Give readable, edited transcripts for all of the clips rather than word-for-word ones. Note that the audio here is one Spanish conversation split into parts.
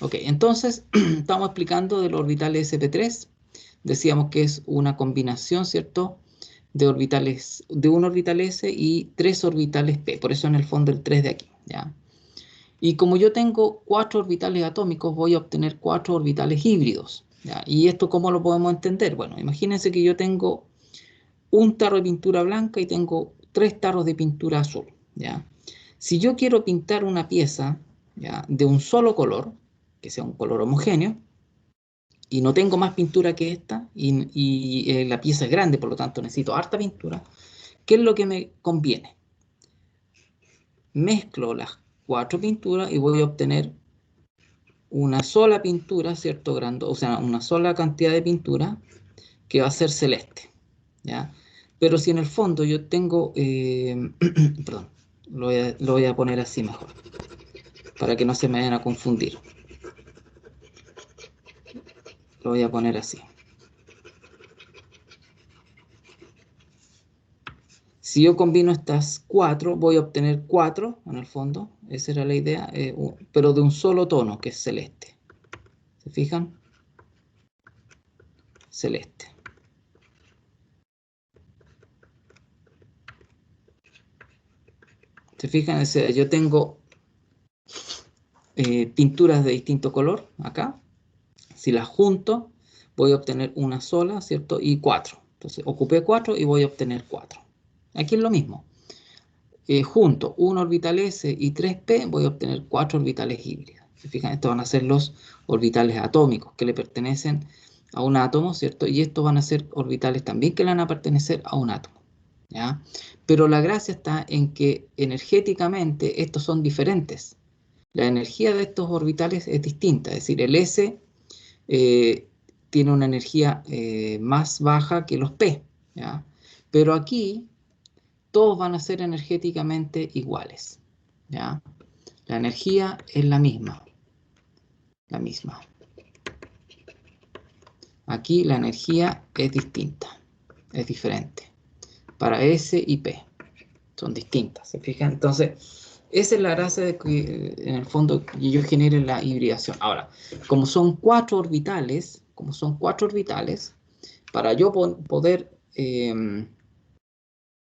Ok, entonces estamos explicando del orbital sp3. Decíamos que es una combinación, ¿cierto? De orbitales, de un orbital s y tres orbitales p. Por eso en el fondo el 3 de aquí, ¿ya? Y como yo tengo 4 orbitales atómicos, voy a obtener 4 orbitales híbridos, ¿ya? ¿Y esto cómo lo podemos entender? Bueno, imagínense que yo tengo un tarro de pintura blanca y tengo 3 tarros de pintura azul, ¿ya? Si yo quiero pintar una pieza, ¿ya?, de un solo color, que sea un color homogéneo, y no tengo más pintura que esta, y la pieza es grande, por lo tanto necesito harta pintura, ¿qué es lo que me conviene? Mezclo las 4 pinturas y voy a obtener una sola pintura, ¿cierto? O sea, una sola cantidad de pintura que va a ser celeste, ¿ya? Pero si en el fondo yo tengo, perdón, lo voy a poner así mejor, para que no se me vayan a confundir. Lo voy a poner así. Si yo combino estas 4, voy a obtener 4, en el fondo, esa era la idea, pero de un solo tono, que es celeste. ¿Se fijan? Celeste. ¿Se fijan? O sea, yo tengo pinturas de distinto color acá. Si las junto, voy a obtener una sola, ¿cierto? Y 4. Entonces, ocupé 4 y voy a obtener 4. Aquí es lo mismo. Junto un orbital S y 3p, voy a obtener 4 orbitales híbridos. ¿Se fijan? Estos van a ser los orbitales atómicos que le pertenecen a un átomo, ¿cierto? Y estos van a ser orbitales también que le van a pertenecer a un átomo, ¿ya? Pero la gracia está en que energéticamente estos son diferentes. La energía de estos orbitales es distinta, es decir, el S tiene una energía más baja que los P, ¿ya? Pero aquí todos van a ser energéticamente iguales, ¿ya? La energía es la misma, la misma. Aquí la energía es distinta, es diferente. Para S y P son distintas, ¿se fijan? Entonces, esa es la gracia de que en el fondo yo genere la hibridación. Ahora, como son cuatro orbitales, para yo poder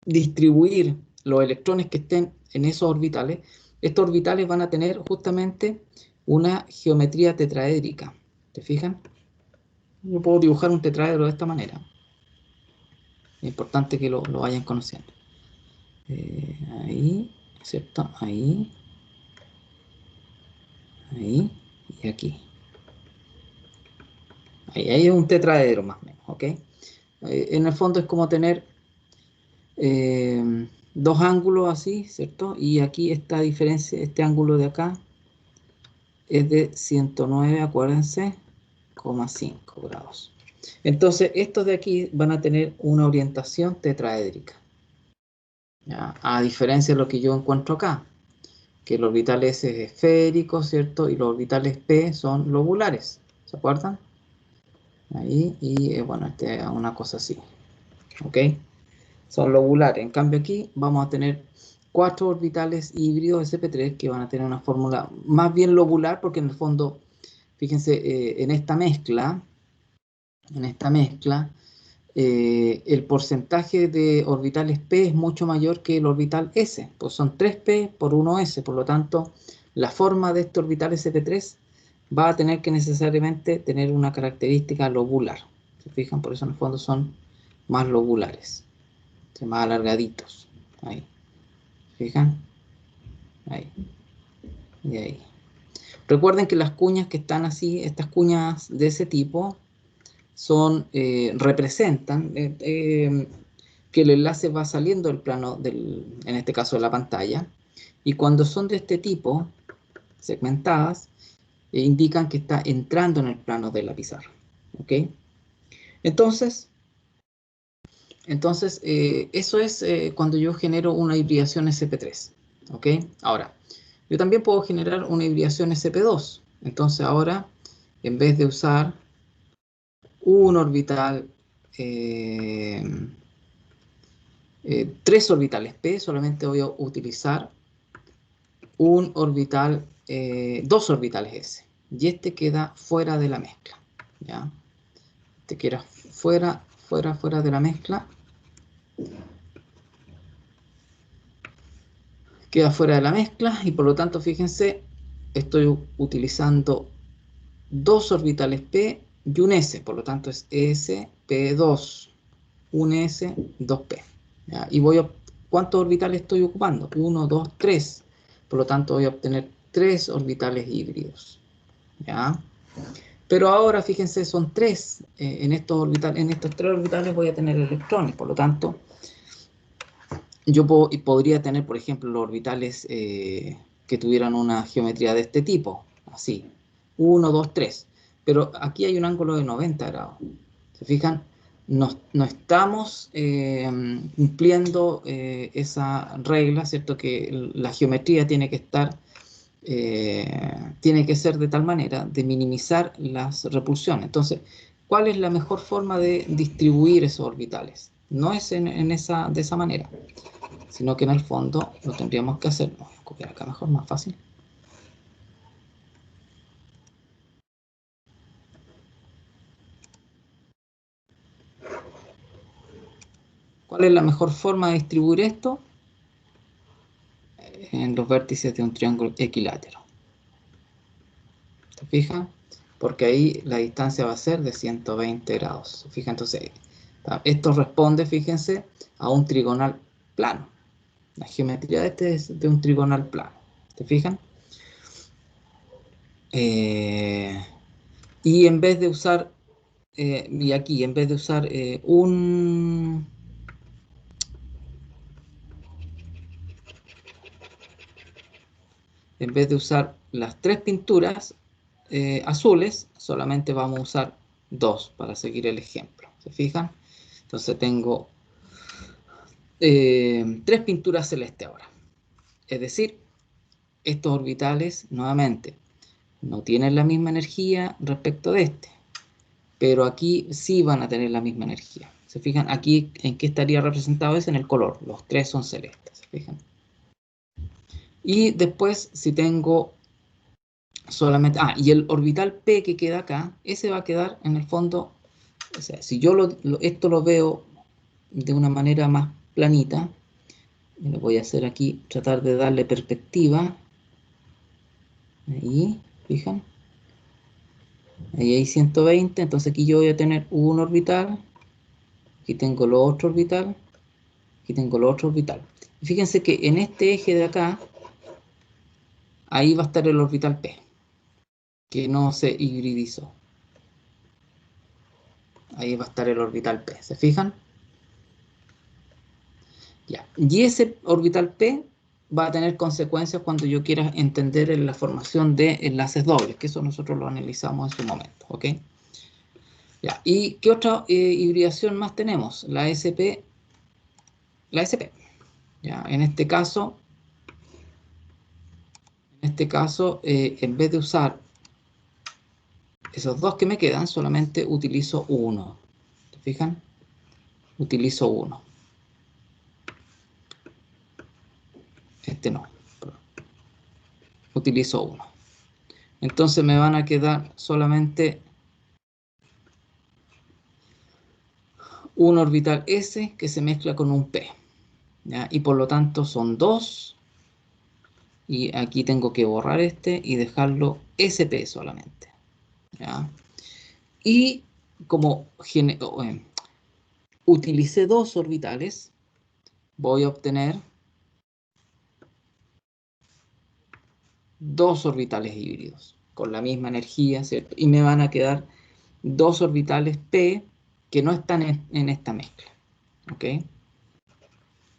distribuir los electrones que estén en esos orbitales, estos orbitales van a tener justamente una geometría tetraédrica. ¿Te fijan? Yo puedo dibujar un tetraedro de esta manera. Es importante que lo vayan conociendo. Ahí, ¿cierto? Ahí, ahí y aquí. Ahí es un tetraedro más o menos, ¿ok? En el fondo es como tener dos ángulos así, ¿cierto? Y aquí esta diferencia, este ángulo de acá es de 109, acuérdense, 0,5 grados. Entonces, estos de aquí van a tener una orientación tetraédrica, ¿ya? A diferencia de lo que yo encuentro acá, que el orbital S es esférico, ¿cierto? Y los orbitales P son lobulares, ¿se acuerdan? Ahí, y bueno, este es una cosa así, ¿ok? Son lobulares. En cambio aquí vamos a tener 4 orbitales híbridos sp3 que van a tener una fórmula más bien lobular, porque en el fondo, fíjense, en esta mezcla, el porcentaje de orbitales p es mucho mayor que el orbital s, pues son 3p por 1s, por lo tanto, la forma de este orbital sp3 va a tener que necesariamente tener una característica lobular. ¿Se fijan? Por eso en el fondo son más lobulares, más alargaditos. Ahí. ¿Fijan? Ahí. Y ahí. Recuerden que las cuñas que están así, estas cuñas de ese tipo, representan que el enlace va saliendo del plano, en este caso de la pantalla, y cuando son de este tipo, segmentadas, indican que está entrando en el plano de la pizarra. ¿Ok? Entonces eso es cuando yo genero una hibridación SP3. ¿Ok? Ahora, yo también puedo generar una hibridación SP2. Entonces ahora, en vez de usar un orbital, 3 orbitales p, solamente voy a utilizar un orbital, 2 orbitales s. y este queda fuera de la mezcla, ¿ya? Este queda fuera de la mezcla. Queda fuera de la mezcla y por lo tanto, fíjense, estoy utilizando dos orbitales P y un S, por lo tanto es SP2, un S, 2P. ¿Ya? Y ¿cuántos orbitales estoy ocupando? 1, 2, 3. Por lo tanto voy a obtener 3 orbitales híbridos. ¿Ya? Pero ahora, fíjense, son 3. En estos 3 orbitales voy a tener electrones, por lo tanto, yo podría tener, por ejemplo, los orbitales que tuvieran una geometría de este tipo, así, 1, 2, 3. Pero aquí hay un ángulo de 90 grados. ¿Se fijan? No estamos cumpliendo esa regla, ¿cierto? Que la geometría tiene que estar, tiene que ser de tal manera de minimizar las repulsiones. Entonces, ¿cuál es la mejor forma de distribuir esos orbitales? No es de esa manera, sino que en el fondo lo tendríamos que hacer. Voy a copiar acá mejor, más fácil. ¿Cuál es la mejor forma de distribuir esto? En los vértices de un triángulo equilátero. ¿Se fijan? Porque ahí la distancia va a ser de 120 grados. ¿Se fijan? Entonces, esto responde, fíjense, a un trigonal plano. La geometría de este es de un trigonal plano. ¿Se fijan? Y en vez de usar, y aquí, en vez de usar en vez de usar las 3 pinturas azules, solamente vamos a usar 2 para seguir el ejemplo. ¿Se fijan? Entonces tengo 3 pinturas celestes ahora. Es decir, estos orbitales, nuevamente, no tienen la misma energía respecto de este, pero aquí sí van a tener la misma energía. ¿Se fijan? Aquí, ¿en qué estaría representado eso? En el color. Los 3 son celestes. ¿Se fijan? Y después, si tengo solamente... y el orbital P que queda acá, ese va a quedar en el fondo... O sea, si yo esto lo veo de una manera más planita, lo voy a hacer aquí, tratar de darle perspectiva. Ahí, fijan. Ahí hay 120, entonces aquí yo voy a tener un orbital. Aquí tengo lo otro orbital. Aquí tengo lo otro orbital. Y fíjense que en este eje de acá, ahí va a estar el orbital P, que no se hibridizó. Ahí va a estar el orbital P, ¿se fijan? Ya. Y ese orbital P va a tener consecuencias cuando yo quiera entender la formación de enlaces dobles, que eso nosotros lo analizamos en su momento, ¿ok? Ya. ¿Y qué otra hibridación más tenemos? La SP. ¿Ya? En este caso, en vez de usar esos dos que me quedan, solamente utilizo uno. ¿Se fijan? Utilizo uno. Este no. Utilizo uno. Entonces me van a quedar solamente un orbital S que se mezcla con un P. ¿Ya? Y por lo tanto son dos. Y aquí tengo que borrar este y dejarlo SP solamente. ¿Ya? Y como utilicé dos orbitales, voy a obtener dos orbitales híbridos con la misma energía, ¿cierto? Y me van a quedar dos orbitales P que no están en esta mezcla. ¿Ok?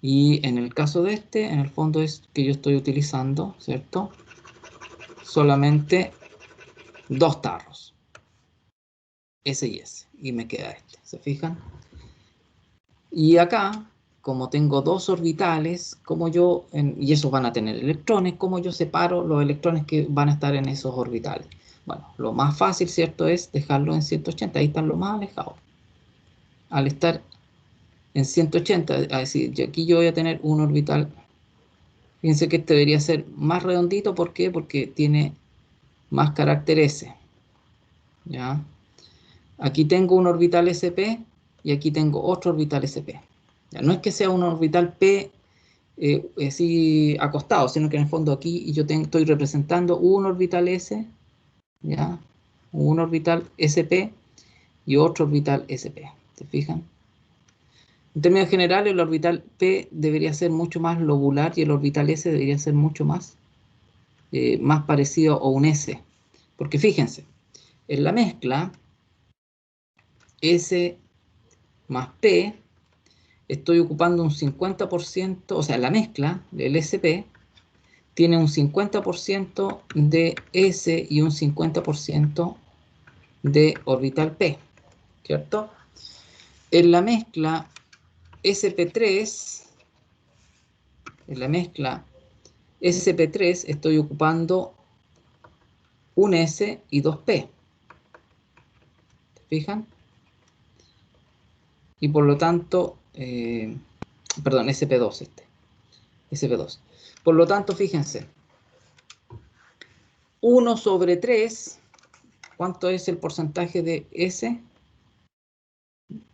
Y en el caso de este, en el fondo es que yo estoy utilizando, ¿cierto? Solamente dos tarros. S y S. Y me queda este. ¿Se fijan? Y acá, como tengo dos orbitales, y esos van a tener electrones, ¿cómo yo separo los electrones que van a estar en esos orbitales? Bueno, lo más fácil, ¿cierto? Es dejarlo en 180. Ahí están los más alejados. Al estar en 180, es decir, aquí yo voy a tener un orbital. Fíjense que este debería ser más redondito. ¿Por qué? Porque tiene más carácter S. ¿Ya? Aquí tengo un orbital sp y aquí tengo otro orbital sp. ¿Ya? No es que sea un orbital p así acostado, sino que en el fondo aquí yo estoy representando un orbital s, ¿ya? Un orbital sp y otro orbital sp. ¿Se fijan? En términos generales, el orbital p debería ser mucho más lobular y el orbital s debería ser mucho más parecido a un s. Porque fíjense, en la mezcla S más P, estoy ocupando un 50%, o sea, la mezcla del SP tiene un 50% de S y un 50% de orbital P, ¿cierto? En la mezcla SP3, en la mezcla SP3 estoy ocupando un S y dos P, ¿se fijan? Y por lo tanto, perdón, SP2 SP2. Por lo tanto, fíjense, 1 sobre 3, ¿cuánto es el porcentaje de S?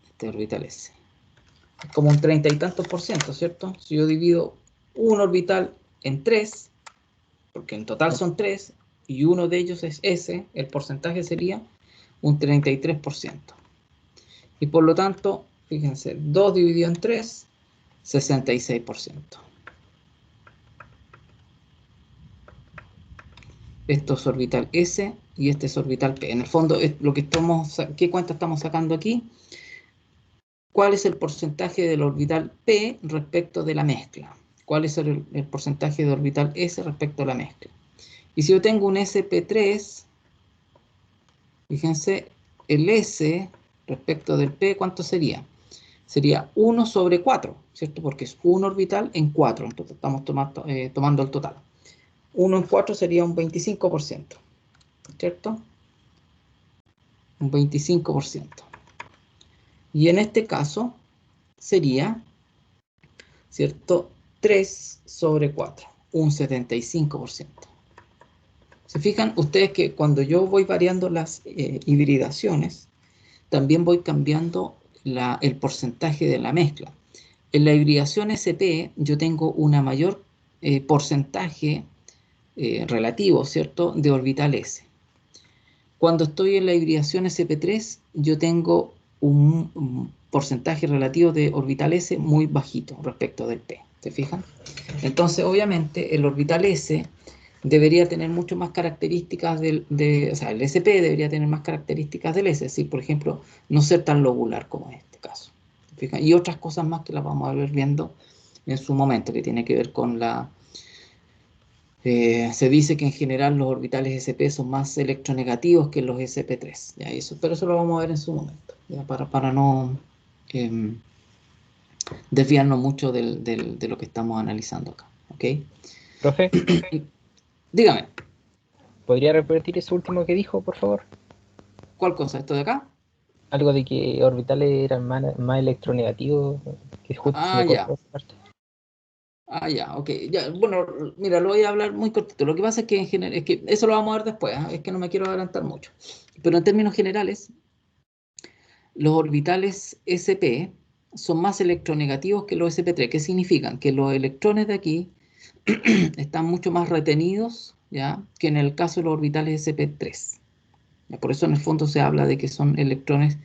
Este orbital S. Es como un 30 y tantos por ciento, ¿cierto? Si yo divido un orbital en 3, porque en total son 3, y uno de ellos es S, el porcentaje sería un 33%. Y por lo tanto, fíjense, 2 dividido en 3, 66%. Esto es orbital S y este es orbital P. En el fondo, lo que estamos, ¿qué cuenta estamos sacando aquí? ¿Cuál es el porcentaje del orbital P respecto de la mezcla? ¿Cuál es el porcentaje de orbital S respecto a la mezcla? Y si yo tengo un SP3, fíjense, el S respecto del P, ¿cuánto sería? Sería 1 sobre 4, ¿cierto? Porque es un orbital en 4, entonces estamos tomando el total. 1 en 4 sería un 25%, ¿cierto? Un 25%. Y en este caso sería, ¿cierto? 3 sobre 4, un 75%. ¿Se fijan ustedes que cuando yo voy variando las hibridaciones, también voy cambiando el porcentaje de la mezcla? En la hibridación SP yo tengo una mayor porcentaje relativo, ¿cierto?, de orbital S. Cuando estoy en la hibridación SP3, yo tengo un porcentaje relativo de orbital S muy bajito respecto del P. ¿Se fijan? Entonces, obviamente, el orbital S debería tener mucho más características o sea, el SP debería tener más características del S, es decir, por ejemplo, no ser tan lobular como en este caso. ¿Se fijan? Y otras cosas más que las vamos a ver viendo en su momento, que tiene que ver con la... se dice que en general los orbitales SP son más electronegativos que los SP3, ¿ya? Pero eso lo vamos a ver en su momento, ¿ya? Para no desviarnos mucho de lo que estamos analizando acá, ¿ok? Profe, Dígame, ¿podría repetir eso último que dijo, por favor? ¿cuál cosa? ¿Esto de acá? Algo de que orbitales eran más electronegativos, que justo se Ah, me cortó ya. esa parte. Ah, ya, ok. Ya, bueno, mira, lo voy a hablar muy cortito. Lo que pasa es que en general, es que eso lo vamos a ver después, ¿ah? Es que no me quiero adelantar mucho. Pero en términos generales, los orbitales sp son más electronegativos que los sp3. ¿Qué significan? Que los electrones de aquí están mucho más retenidos, ¿ya?, que en el caso de los orbitales sp3. ¿Ya? Por eso en el fondo se habla de que son electrones,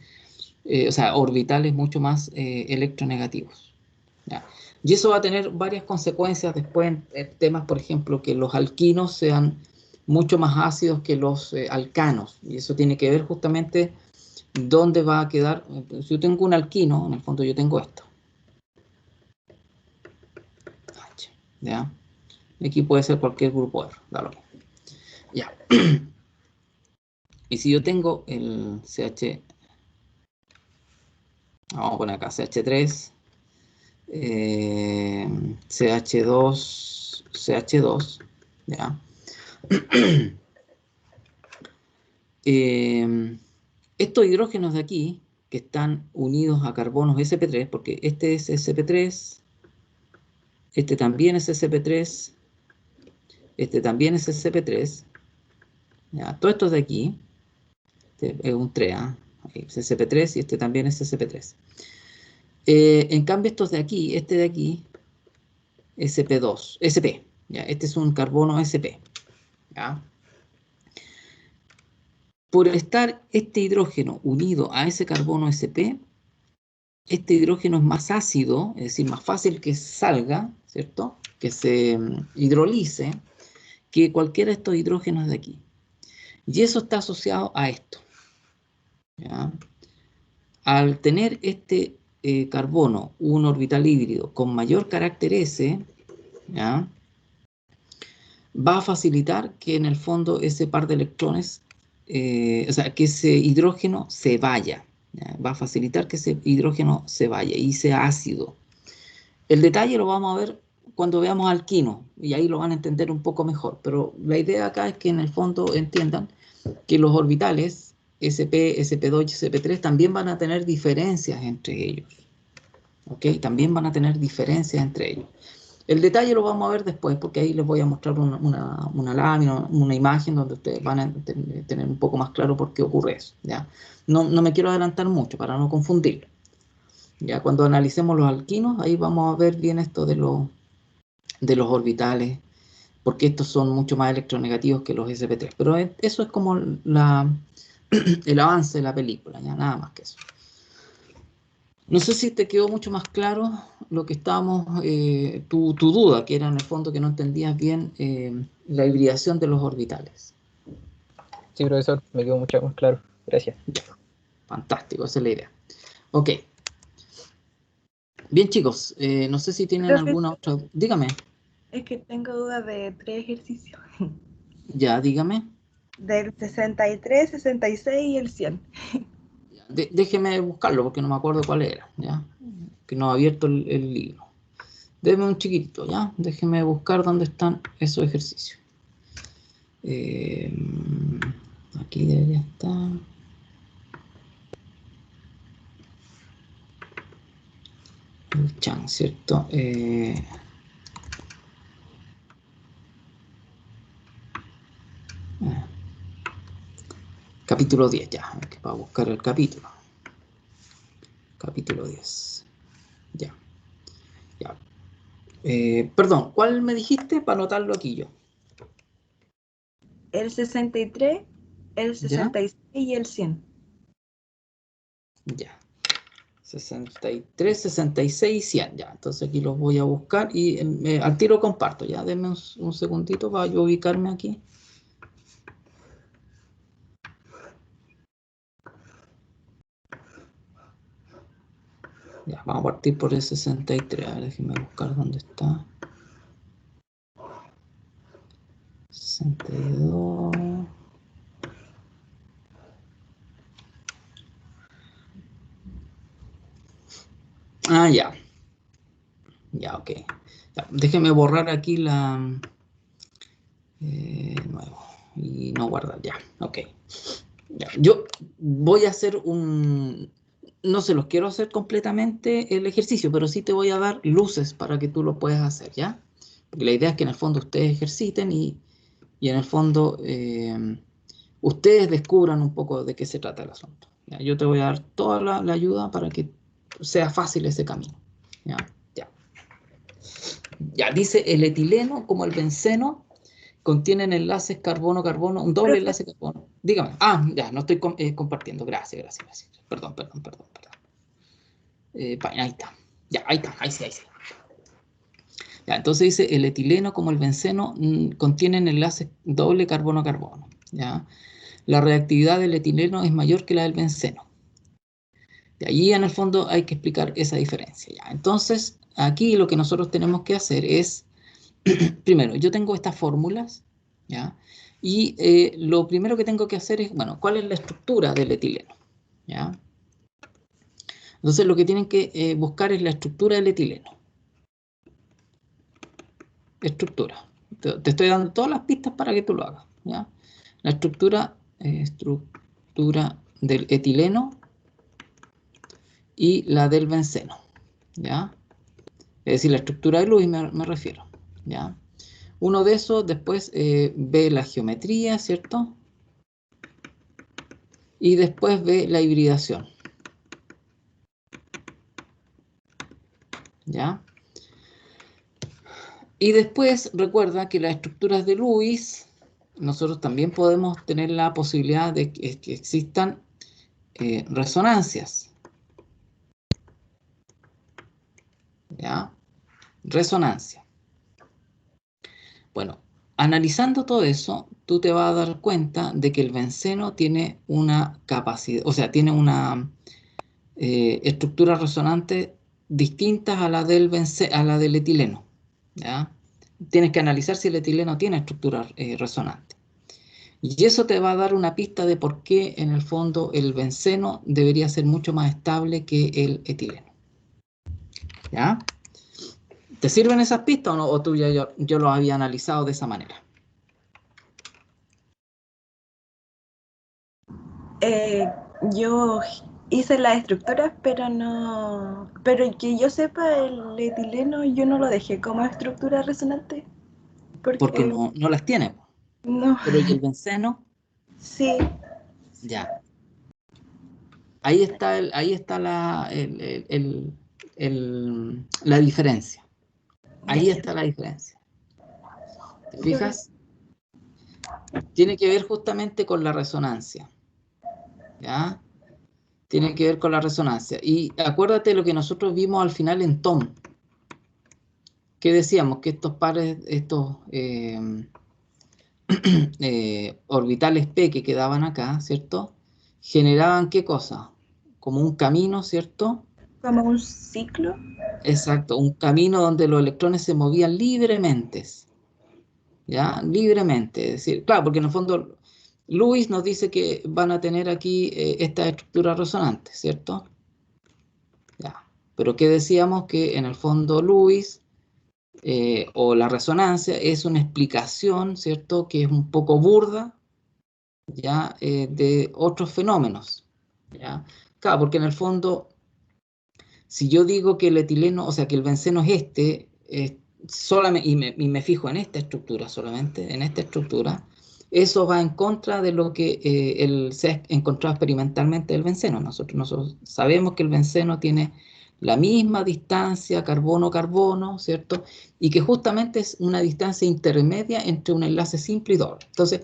o sea, orbitales mucho más electronegativos. ¿Ya? Y eso va a tener varias consecuencias después en temas, por ejemplo, que los alquinos sean mucho más ácidos que los alcanos. Y eso tiene que ver justamente dónde va a quedar. Si yo tengo un alquino, en el fondo yo tengo esto. ¿Ya? Aquí puede ser cualquier grupo R, da lo mismo. Ya. Y si yo tengo el CH, vamos a poner acá CH3, CH2, ¿ya? Estos hidrógenos de aquí, que están unidos a carbonos sp3, porque este es sp3, este también es sp3, este también es sp3, ¿ya? Todo esto de aquí este es un 3, ¿ah? SSP3 y este también es SSP3. En cambio, estos de aquí, este de aquí, SP2, SP, ¿ya? Este es un carbono SP, ¿ya? Por estar este hidrógeno unido a ese carbono SP, este hidrógeno es más ácido, es decir, más fácil que salga, ¿cierto? Que se hidrolice que cualquiera de estos hidrógenos de aquí. Y eso está asociado a esto, ¿ya? Al tener este carbono, un orbital híbrido con mayor carácter S, ¿ya? Va a facilitar que en el fondo ese par de electrones, o sea, que ese hidrógeno se vaya, ¿ya? Va a facilitar que ese hidrógeno se vaya y sea ácido. El detalle lo vamos a ver cuando veamos alquino y ahí lo van a entender un poco mejor, pero la idea acá es que en el fondo entiendan que los orbitales SP, SP2 y SP3 también van a tener diferencias entre ellos, ¿ok? También van a tener diferencias entre ellos. El detalle lo vamos a ver después, porque ahí les voy a mostrar una lámina, una imagen donde ustedes van a tener un poco más claro por qué ocurre eso, ¿ya? No me quiero adelantar mucho para no confundirlo. Ya cuando analicemos los alquinos, ahí vamos a ver bien esto de los orbitales, porque estos son mucho más electronegativos que los sp3. Pero eso es como el avance de la película, ya nada más que eso. No sé si te quedó mucho más claro lo que estábamos, tu duda, que era en el fondo que no entendías bien la hibridación de los orbitales. Sí, profesor, me quedó mucho más claro. Gracias. Ya, fantástico, esa es la idea. Ok. Bien, chicos, no sé si tienen Profe, alguna otra. Dígame. es que tengo dudas de 3 ejercicios. Ya, dígame. Del 63, 66 y el 100. Déjeme buscarlo porque no me acuerdo cuál era, ¿ya? Que no ha abierto el libro. Deme un chiquito, ¿ya? Déjeme buscar dónde están esos ejercicios. Aquí debería estar. El chan, ¿cierto? Capítulo 10, ya. Para buscar el capítulo. Capítulo 10. Ya. Ya. Perdón, ¿cuál me dijiste para anotarlo aquí yo? El 63, el ¿Ya? 66 y el 100. Ya. 63, 66 y 100, ya. Entonces aquí los voy a buscar y al tiro comparto, ya. Denme un segundito para yo ubicarme aquí. Ya, vamos a partir por el 63. A ver, déjenme buscar dónde está. 62. Ah, ya. Ya, ok. Ya, déjenme borrar aquí la... nuevo. Y no guardar, ya. Ok. Ya, yo voy a hacer un... No se los quiero hacer completamente el ejercicio, pero sí te voy a dar luces para que tú lo puedas hacer, ¿ya? Porque la idea es que en el fondo ustedes ejerciten y en el fondo ustedes descubran un poco de qué se trata el asunto. ¿Ya? Yo te voy a dar toda la ayuda para que sea fácil ese camino. ¿Ya? Ya. Ya, dice el etileno como el benceno contienen enlaces carbono-carbono, un doble Profe, enlace carbono. Dígame. Ah, ya, no estoy compartiendo. Gracias. Perdón. Ahí está. Ya, ahí está. Ahí sí. Ya, entonces dice el etileno como el benceno contienen enlaces doble carbono-carbono. ¿Ya? La reactividad del etileno es mayor que la del benceno. Y allí en el fondo hay que explicar esa diferencia. ¿Ya? Entonces, aquí lo que nosotros tenemos que hacer es, primero, yo tengo estas fórmulas, ¿ya? Y lo primero que tengo que hacer es, bueno, ¿cuál es la estructura del etileno? ¿Ya? Entonces, lo que tienen que buscar es la estructura del etileno. Estructura. Te estoy dando todas las pistas para que tú lo hagas, ¿ya? La estructura del etileno y la del benceno, ¿ya? Es decir, la estructura de Lewis me refiero, ¿ya? Uno de esos después ve la geometría, ¿cierto? y después ve la hibridación. ¿Ya? Y después recuerda que las estructuras de Lewis, nosotros también podemos tener la posibilidad de que existan resonancias. ¿Ya? Resonancia. Bueno, analizando todo eso, tú te vas a dar cuenta de que el benceno tiene una capacidad, o sea, tiene una estructura resonante distintas a la del etileno. ¿Ya? Tienes que analizar si el etileno tiene estructura resonante. Y eso te va a dar una pista de por qué en el fondo el benceno debería ser mucho más estable que el etileno. ¿Ya? ¿Te sirven esas pistas o no? ¿O tú ya yo lo había analizado de esa manera? Yo hice las estructuras, pero no. Pero que yo sepa, el etileno yo no lo dejé como estructura resonante. Porque Porque no las tiene. no. Pero ¿y el benceno? Sí, Ya. Ahí está la diferencia. Ahí está la diferencia. ¿Te fijas? Tiene que ver justamente con la resonancia. ¿Ya? Tiene que ver con la resonancia. Y acuérdate lo que nosotros vimos al final en TOM. Que decíamos que estos pares, estos orbitales P que quedaban acá, ¿cierto? Generaban ¿qué cosa? Como un camino, ¿cierto? como un ciclo. Exacto, un camino donde los electrones se movían libremente, ¿ya? Libremente, es decir, claro, porque en el fondo Lewis nos dice que van a tener aquí esta estructura resonante, ¿cierto? Ya. Pero ¿qué decíamos? Que en el fondo Lewis o la resonancia es una explicación, ¿cierto? Que es un poco burda, ¿ya? De otros fenómenos, ¿ya? Claro, porque en el fondo, si yo digo que el etileno, o sea, que el benceno es solamente, y me fijo en esta estructura solamente, en esta estructura, eso va en contra de lo que se ha encontrado experimentalmente del benceno. Nosotros sabemos que el benceno tiene la misma distancia carbono-carbono, ¿cierto? Y que justamente es una distancia intermedia entre un enlace simple y doble. Entonces,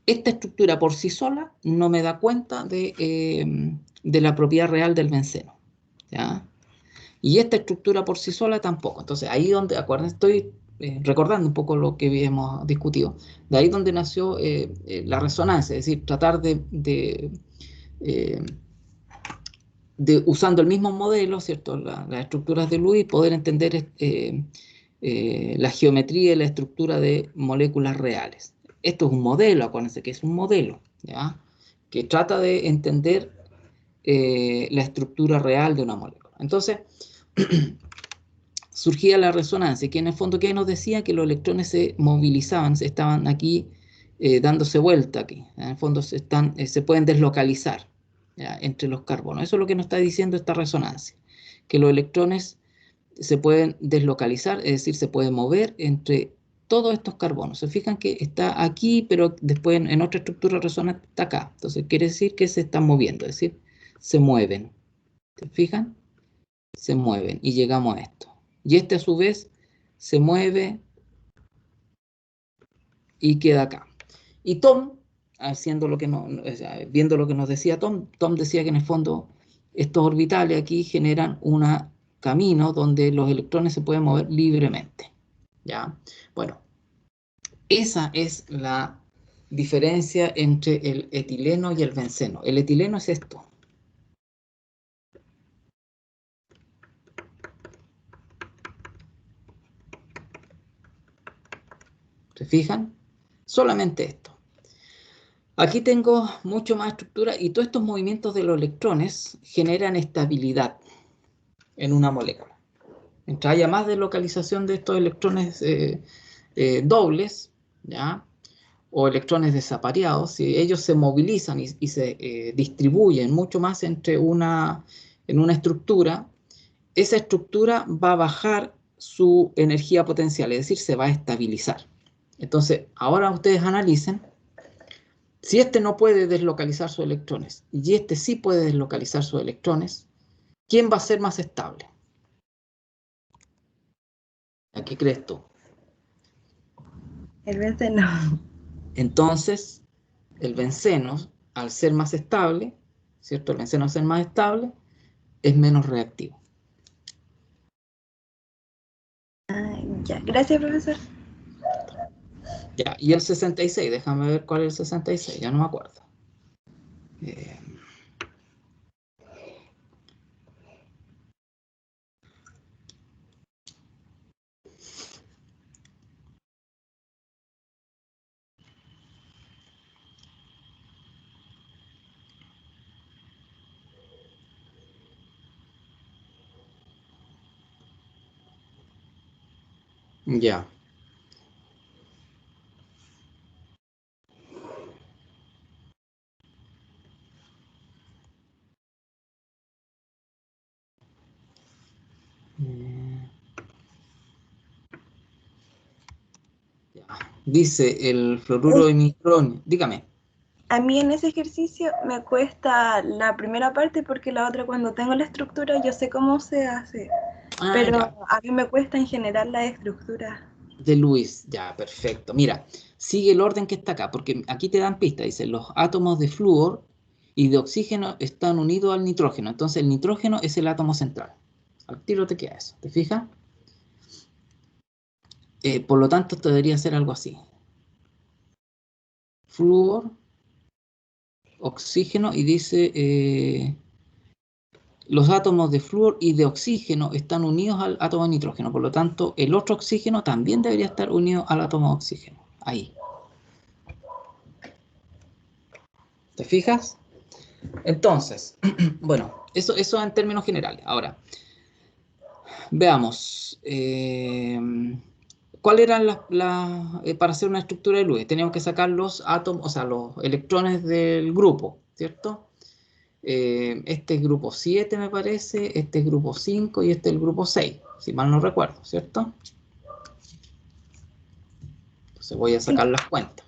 esta estructura por sí sola no me da cuenta de la propiedad real del benceno, ¿ya? Y esta estructura por sí sola tampoco. Entonces, ahí donde, acuérdense, estoy recordando un poco lo que habíamos discutido, de ahí donde nació la resonancia, es decir, tratar eh, usando el mismo modelo, ¿cierto? Las estructuras de Lewis, poder entender la geometría y la estructura de moléculas reales. Esto es un modelo, acuérdense que es un modelo, ¿ya? Que trata de entender la estructura real de una molécula. Entonces, surgía la resonancia, que en el fondo, ¿qué nos decía? Que los electrones se movilizaban, estaban aquí dándose vuelta aquí. En el fondo se pueden deslocalizar, ¿ya? Entre los carbonos. Eso es lo que nos está diciendo esta resonancia, que los electrones se pueden deslocalizar, es decir, se pueden mover entre todos estos carbonos. Se fijan que está aquí, pero después en otra estructura resonante está acá. Entonces quiere decir que se están moviendo, es decir, se mueven. ¿Se fijan? Se mueven y llegamos a esto. Y este a su vez se mueve y queda acá. Y Tom, haciendo lo que viendo lo que nos decía Tom decía que en el fondo estos orbitales aquí generan un camino donde los electrones se pueden mover libremente. ¿Ya? Bueno, esa es la diferencia entre el etileno y el benceno. El etileno es esto. ¿Se fijan? Solamente esto. Aquí tengo mucho más estructura y todos estos movimientos de los electrones generan estabilidad en una molécula. Mientras haya más deslocalización de estos electrones dobles, ¿ya? O electrones desapareados, si ellos se movilizan y se distribuyen mucho más en una estructura, esa estructura va a bajar su energía potencial, es decir, se va a estabilizar. Entonces, ahora ustedes analicen Si este no puede deslocalizar sus electrones y este sí puede deslocalizar sus electrones, ¿quién va a ser más estable? ¿A qué crees tú? El benceno. Entonces, el benceno, al ser más estable, ¿cierto? El benceno al ser más estable, es menos reactivo. Ya, gracias, profesor. Ya, y el 66, déjame ver cuál es el 66, ya no me acuerdo. Ya. Ya. Dice el fluoruro de nitrógeno. Dígame. A mí en ese ejercicio me cuesta la primera parte porque la otra cuando tengo la estructura yo sé cómo se hace, Ah, pero ya. a mí me cuesta en general la estructura. De Luis, ya, perfecto. Mira, sigue el orden que está acá, porque aquí te dan pistas. Dice, los átomos de flúor y de oxígeno están unidos al nitrógeno. Entonces el nitrógeno es el átomo central. Al tiro te queda eso, ¿te fijas? Por lo tanto, esto debería ser algo así. Flúor, oxígeno, y dice, los átomos de flúor y de oxígeno están unidos al átomo de nitrógeno. Por lo tanto, el otro oxígeno también debería estar unido al átomo de oxígeno. Ahí. ¿Te fijas? Entonces, bueno, eso en términos generales. Ahora, veamos. ¿Cuál eran para hacer una estructura de Lewis? Teníamos que sacar los átomos, o sea, los electrones del grupo, ¿cierto? Este es grupo 7, me parece, este es grupo 5 y este es el grupo 6, si mal no recuerdo, ¿cierto? Entonces voy a Sí. sacar las cuentas.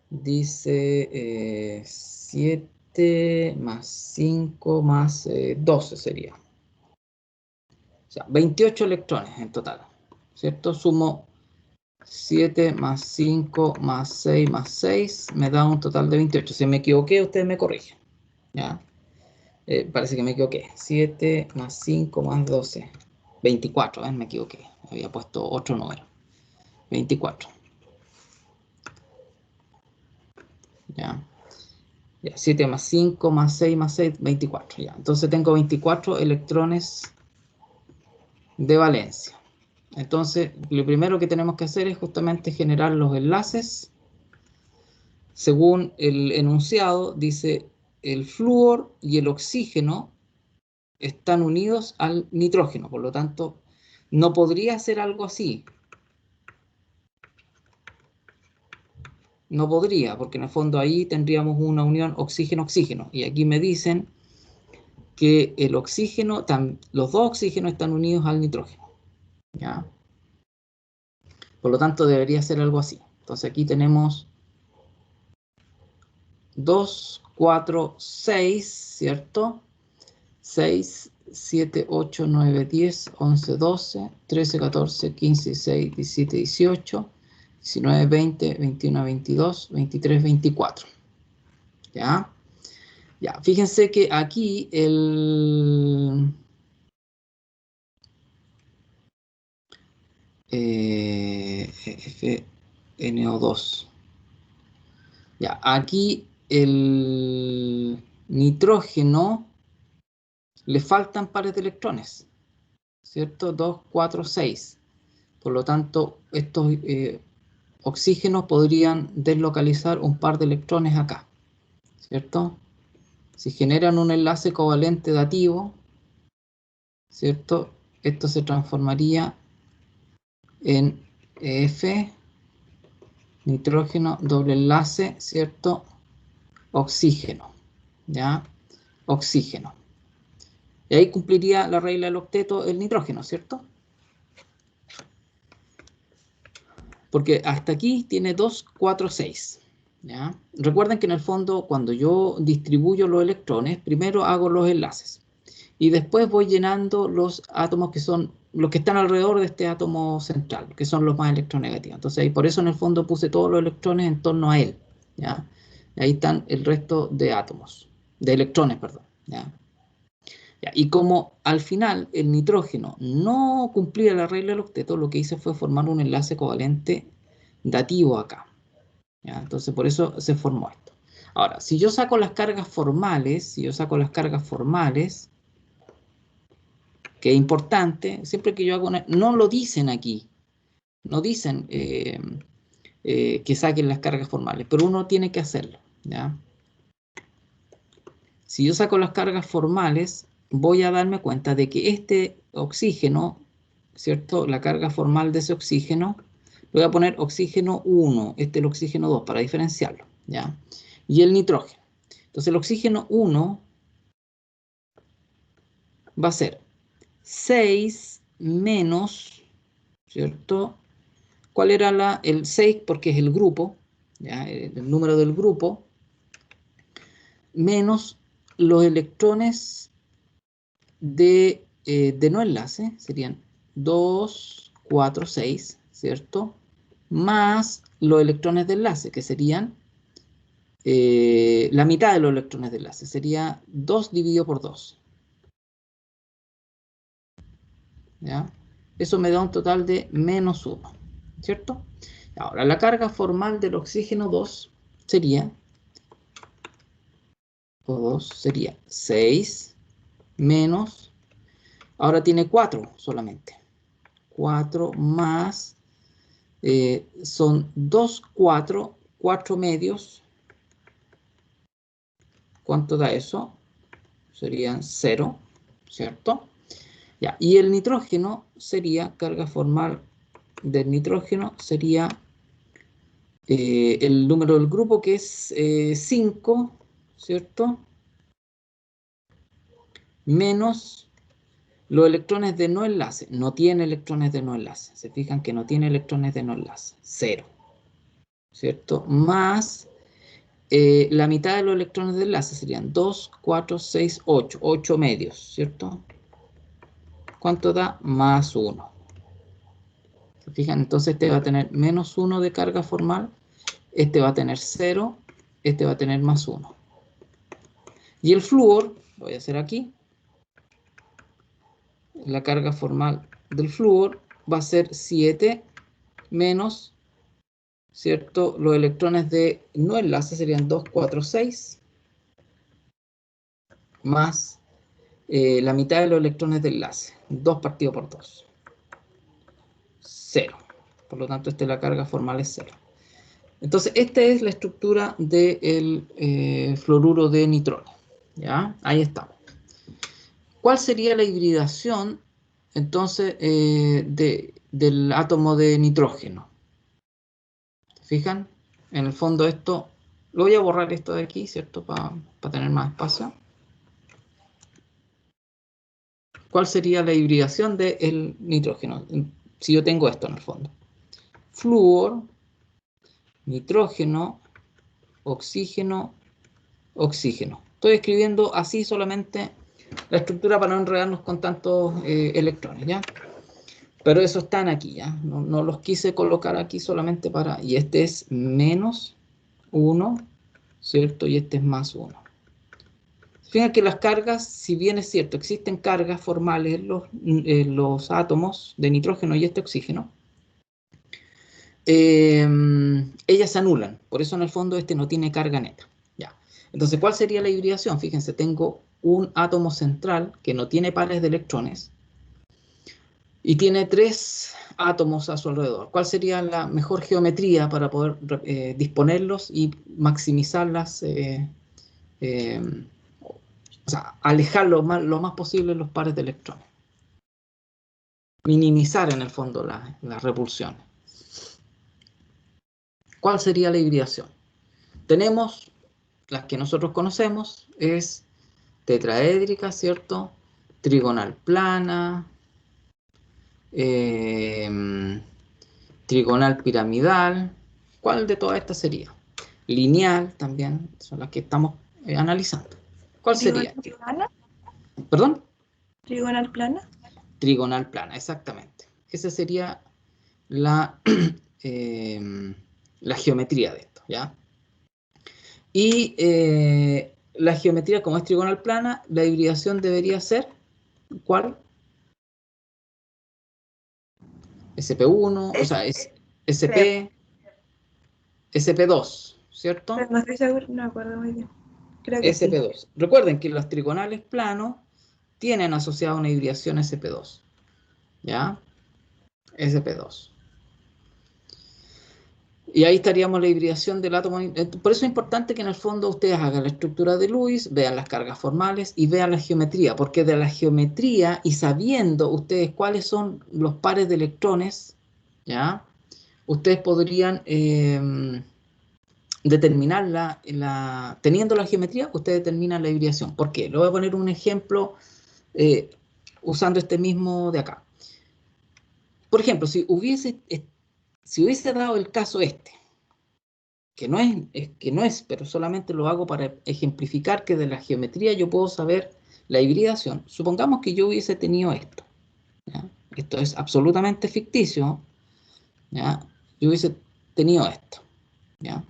Dice 7 más 5 más 12 sería. O sea, 28 electrones en total, ¿cierto? Sumo 7 más 5 más 6 más 6, me da un total de 28. Si me equivoqué, ustedes me corrigen, ¿ya? Parece que me equivoqué. 7 más 5 más 12. 24, me equivoqué. Había puesto otro número. 24. ¿Ya? Ya, 7 más 5 más 6 más 6, 24. Ya. Entonces tengo 24 electrones de valencia. Entonces, lo primero que tenemos que hacer es justamente generar los enlaces. Según el enunciado, dice el flúor y el oxígeno están unidos al nitrógeno. Por lo tanto, no podría ser algo así. No podría, porque en el fondo ahí tendríamos una unión oxígeno-oxígeno. Y aquí me dicen que el oxígeno, los dos oxígenos están unidos al nitrógeno. ¿Ya? Por lo tanto, debería ser algo así. Entonces aquí tenemos 2, 4, 6, ¿cierto? 6, 7, 8, 9, 10, 11, 12, 13, 14, 15, 16, 17, 18, 19, 20, 21, 22, 23, 24. ¿Ya? Ya, fíjense que aquí el... FNO2. Ya, aquí el nitrógeno le faltan pares de electrones, ¿cierto? 2, 4, 6. Por lo tanto, estos oxígenos podrían deslocalizar un par de electrones acá, ¿cierto? Si generan un enlace covalente dativo, ¿cierto? Esto se transformaría en F, nitrógeno, doble enlace, ¿cierto? Oxígeno, ¿ya? Oxígeno. Y ahí cumpliría la regla del octeto el nitrógeno, ¿cierto? Porque hasta aquí tiene 2, 4, 6. ¿Ya? Recuerden que en el fondo, cuando yo distribuyo los electrones, primero hago los enlaces. Y después voy llenando los átomos que son los que están alrededor de este átomo central, que son los más electronegativos. Entonces, por eso en el fondo puse todos los electrones en torno a él. ¿Ya? Y ahí están el resto de átomos, de electrones, perdón. ¿Ya? Ya, y como al final el nitrógeno no cumplía la regla del octeto, lo que hice fue formar un enlace covalente dativo acá. ¿Ya? Entonces por eso se formó esto. Ahora, si yo saco las cargas formales, que es importante, siempre que yo hago una... No lo dicen aquí, no dicen que saquen las cargas formales, pero uno tiene que hacerlo. ¿Ya? Si yo saco las cargas formales, voy a darme cuenta de que este oxígeno, ¿cierto? La carga formal de ese oxígeno, le voy a poner oxígeno 1, este es el oxígeno 2 para diferenciarlo, ¿ya? Y el nitrógeno. Entonces el oxígeno 1 va a ser 6 menos, ¿cierto? ¿Cuál era el 6? Porque es el grupo, ¿ya? El número del grupo, menos los electrones de no enlace, serían 2, 4, 6, ¿cierto? Más los electrones de enlace, que serían la mitad de los electrones de enlace, sería 2 dividido por 2. ¿Ya? Eso me da un total de menos 1, ¿cierto? Ahora, la carga formal del oxígeno 2 sería, sería 6 menos, ahora tiene 4 solamente. 4 más, son 2, 4, 4 medios. ¿Cuánto da eso? Serían 0, ¿cierto? Ya, y el nitrógeno sería, carga formal del nitrógeno sería el número del grupo, que es 5, ¿cierto? Menos los electrones de no enlace. No tiene electrones de no enlace. Se fijan que no tiene electrones de no enlace. 0, ¿cierto? Más la mitad de los electrones de enlace serían 2, 4, 6, 8. 8 medios, ¿cierto? ¿Cuánto da? Más 1. ¿Se fijan? Entonces este va a tener menos 1 de carga formal. Este va a tener 0. Este va a tener más 1. Y el flúor, lo voy a hacer aquí. La carga formal del flúor va a ser 7 menos, ¿cierto? Los electrones de no enlace serían 2, 4, 6. Más la mitad de los electrones de enlace. 2 partido por 2. 0. Por lo tanto, la carga formal es 0. Entonces, esta es la estructura del fluoruro de nitrógeno. ¿Ya? Ahí estamos. ¿Cuál sería la hibridación, entonces, del átomo de nitrógeno? ¿Se fijan? En el fondo esto, lo voy a borrar esto de aquí, ¿cierto? Para tener más espacio. ¿Cuál sería la hibridación del nitrógeno? Si yo tengo esto en el fondo. Flúor, nitrógeno, oxígeno, oxígeno. Estoy escribiendo así solamente la estructura para no enredarnos con tantos electrones, ¿ya? Pero esos están aquí, ¿ya? No los quise colocar aquí solamente para... Y este es menos 1, ¿cierto? Y este es más 1. Fíjense que las cargas, si bien es cierto, existen cargas formales en los átomos de nitrógeno y este oxígeno, ellas se anulan. Por eso en el fondo este no tiene carga neta. Ya. Entonces, ¿cuál sería la hibridación? Fíjense, tengo un átomo central que no tiene pares de electrones y tiene 3 átomos a su alrededor. ¿Cuál sería la mejor geometría para poder disponerlos y maximizarlas? O sea, alejar lo más posible los pares de electrones. Minimizar en el fondo la repulsión. ¿Cuál sería la hibridación? Tenemos las que nosotros conocemos, es tetraédrica, ¿cierto? Trigonal plana, trigonal piramidal. ¿Cuál de todas estas sería? Lineal también, son las que estamos analizando. ¿Cuál sería? ¿Trigonal plana? ¿Perdón? ¿Trigonal plana? Trigonal plana, exactamente. Esa sería la, la geometría de esto, ¿ya? Y la geometría, como es trigonal plana, la hibridación debería ser, ¿cuál? SP1, o sea, es SP, SP2, ¿cierto? Pero no estoy seguro, no me acuerdo muy bien. Creo que sí. SP2. Recuerden que los trigonales planos tienen asociada una hibridación SP2, ¿ya? SP2. Y ahí estaríamos la hibridación del átomo. Por eso es importante que en el fondo ustedes hagan la estructura de Lewis, vean las cargas formales y vean la geometría, porque de la geometría y sabiendo ustedes cuáles son los pares de electrones, ¿ya? Ustedes podrían determinar teniendo la geometría, ustedes determinan la hibridación. ¿Por qué? Le voy a poner un ejemplo usando este mismo de acá. Por ejemplo, si hubiese dado el caso este, que no es, pero solamente lo hago para ejemplificar que de la geometría yo puedo saber la hibridación. Supongamos que yo hubiese tenido esto, ¿ya? Esto es absolutamente ficticio, ¿ya? Yo hubiese tenido esto, ¿ya?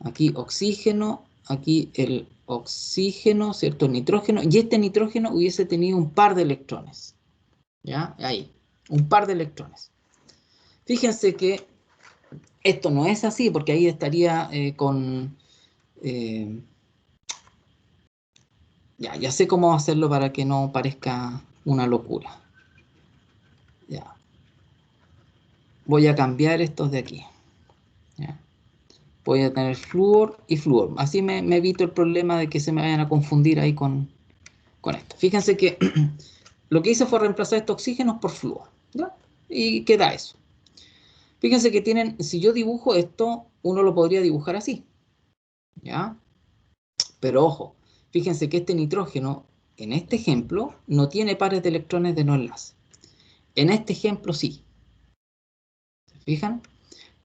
Aquí oxígeno, aquí el oxígeno, ¿cierto? El nitrógeno, y este nitrógeno hubiese tenido un par de electrones, ¿ya? Ahí, un par de electrones. Fíjense que esto no es así, porque ahí estaría con... ya sé cómo hacerlo para que no parezca una locura. Ya. Voy a cambiar estos de aquí. ¿Ya? Voy a tener flúor y flúor. Así me evito el problema de que se me vayan a confundir ahí con esto. Fíjense que lo que hice fue reemplazar estos oxígenos por flúor, ¿ya? Y queda eso. Fíjense que tienen, si yo dibujo esto, uno lo podría dibujar así, ¿ya? Pero ojo, fíjense que este nitrógeno, en este ejemplo, no tiene pares de electrones de no enlace. En este ejemplo sí. ¿Se fijan?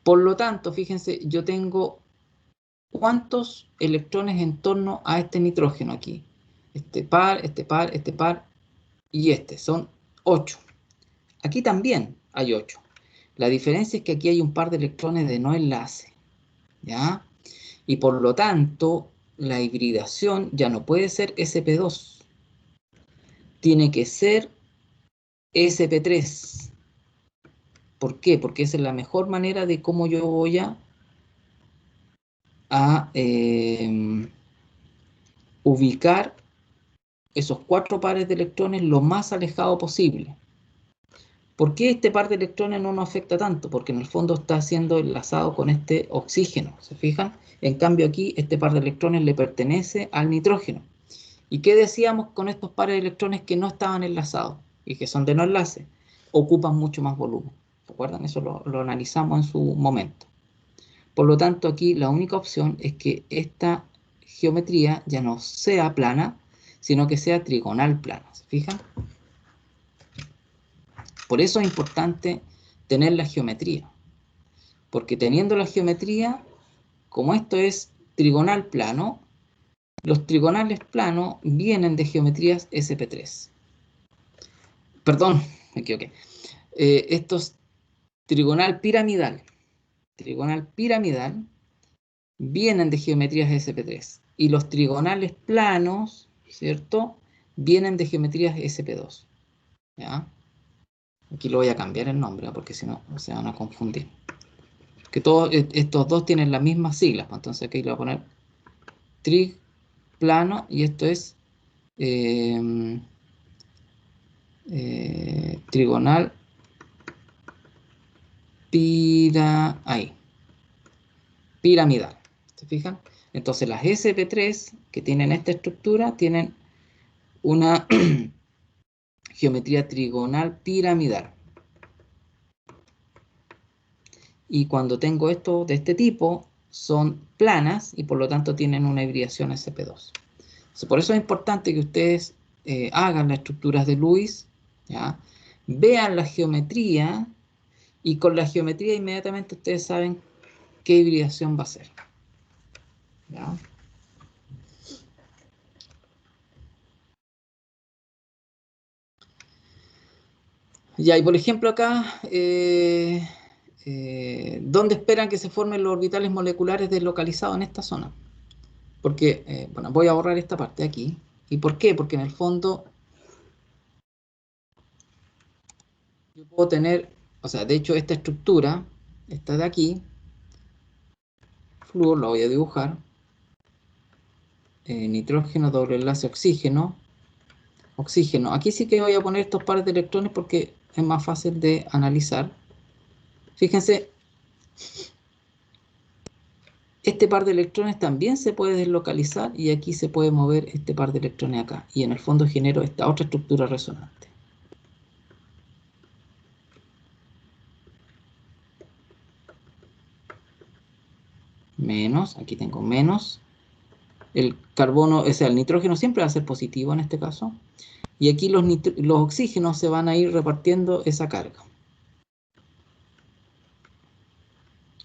Por lo tanto, fíjense, yo tengo cuántos electrones en torno a este nitrógeno aquí. Este par, este par, este par y este. Son 8. Aquí también hay 8. La diferencia es que aquí hay un par de electrones de no enlace, ¿ya? Y por lo tanto, la hibridación ya no puede ser sp2. Tiene que ser sp3. ¿Por qué? Porque esa es la mejor manera de cómo yo voy a ubicar esos 4 pares de electrones lo más alejado posible. ¿Por qué este par de electrones no nos afecta tanto? Porque en el fondo está siendo enlazado con este oxígeno, ¿se fijan? En cambio aquí este par de electrones le pertenece al nitrógeno. ¿Y qué decíamos con estos pares de electrones que no estaban enlazados y que son de no enlace? Ocupan mucho más volumen. ¿Se acuerdan? Eso lo analizamos en su momento. Por lo tanto, aquí la única opción es que esta geometría ya no sea plana, sino que sea trigonal plana. ¿Se fijan? Por eso es importante tener la geometría. Porque teniendo la geometría, como esto es trigonal plano, los trigonales planos vienen de geometrías SP3. Perdón, me equivoqué. Esto es trigonal piramidal. Trigonal piramidal vienen de geometrías SP3. Y los trigonales planos, ¿cierto? Vienen de geometrías SP2. ¿Ya? Aquí lo voy a cambiar el nombre, ¿eh? Porque si no se van a confundir. Que todos estos dos tienen las mismas siglas, pues, entonces aquí lo voy a poner trig plano y esto es trigonal piramidal. ¿Se fijan? Entonces las SP3 que tienen esta estructura tienen una geometría trigonal piramidal. Y cuando tengo esto de este tipo, son planas y por lo tanto tienen una hibridación SP2. Por eso es importante que ustedes hagan las estructuras de Lewis, ¿ya? Vean la geometría Y con la geometría inmediatamente ustedes saben qué hibridación va a ser. ¿Ya? Ya, y por ejemplo acá, ¿dónde esperan que se formen los orbitales moleculares deslocalizados en esta zona? Porque, bueno, voy a borrar esta parte de aquí. ¿Y por qué? Porque en el fondo yo puedo tener, o sea, de hecho esta estructura, esta de aquí, flúor, la voy a dibujar, nitrógeno, doble enlace, oxígeno, oxígeno. Aquí sí que voy a poner estos pares de electrones porque es más fácil de analizar. Fíjense, este par de electrones también se puede deslocalizar y aquí se puede mover este par de electrones acá. Y en el fondo genero esta otra estructura resonante. Menos, aquí tengo menos. El carbono, o sea, el nitrógeno siempre va a ser positivo en este caso. Y aquí los oxígenos se van a ir repartiendo esa carga.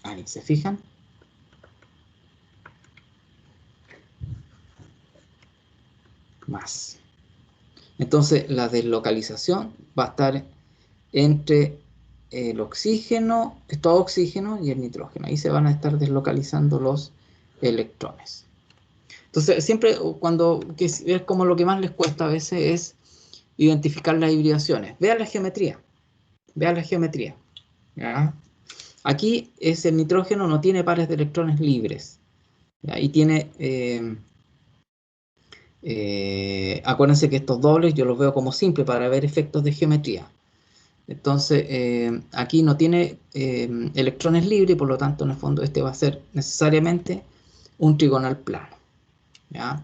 Ahí, ¿se fijan? Más. Entonces, la deslocalización va a estar entre el oxígeno, todo oxígeno y el nitrógeno. Ahí se van a estar deslocalizando los electrones. Entonces, siempre cuando, que es como lo que más les cuesta a veces es identificar las hibridaciones. Vean la geometría. Vean la geometría. ¿Ya? Aquí el nitrógeno no tiene pares de electrones libres. ¿Ya? Y tiene... acuérdense que estos dobles yo los veo como simples para ver efectos de geometría. Entonces, aquí no tiene electrones libres y por lo tanto, en el fondo, este va a ser necesariamente un trigonal plano. ¿Ya?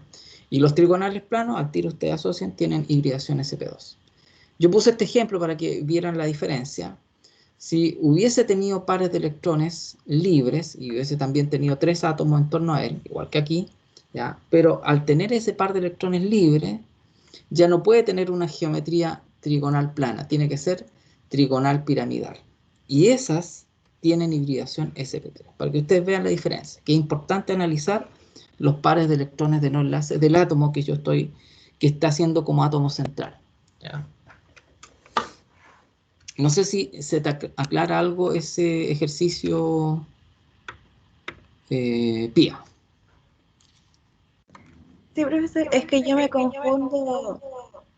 Y los trigonales planos, al tiro ustedes asocian, tienen hibridación sp2. Yo puse este ejemplo para que vieran la diferencia. Si hubiese tenido pares de electrones libres y hubiese también tenido 3 átomos en torno a él, igual que aquí, ¿ya? Pero al tener ese par de electrones libres, ya no puede tener una geometría trigonal plana, tiene que ser trigonal piramidal. Y esas tienen hibridación sp3, para que ustedes vean la diferencia, que es importante analizar los pares de electrones de no enlace del átomo que que está haciendo como átomo central. ¿Ya? No sé si se te aclara algo ese ejercicio, Pía. Sí, profesor, es que yo me confundo.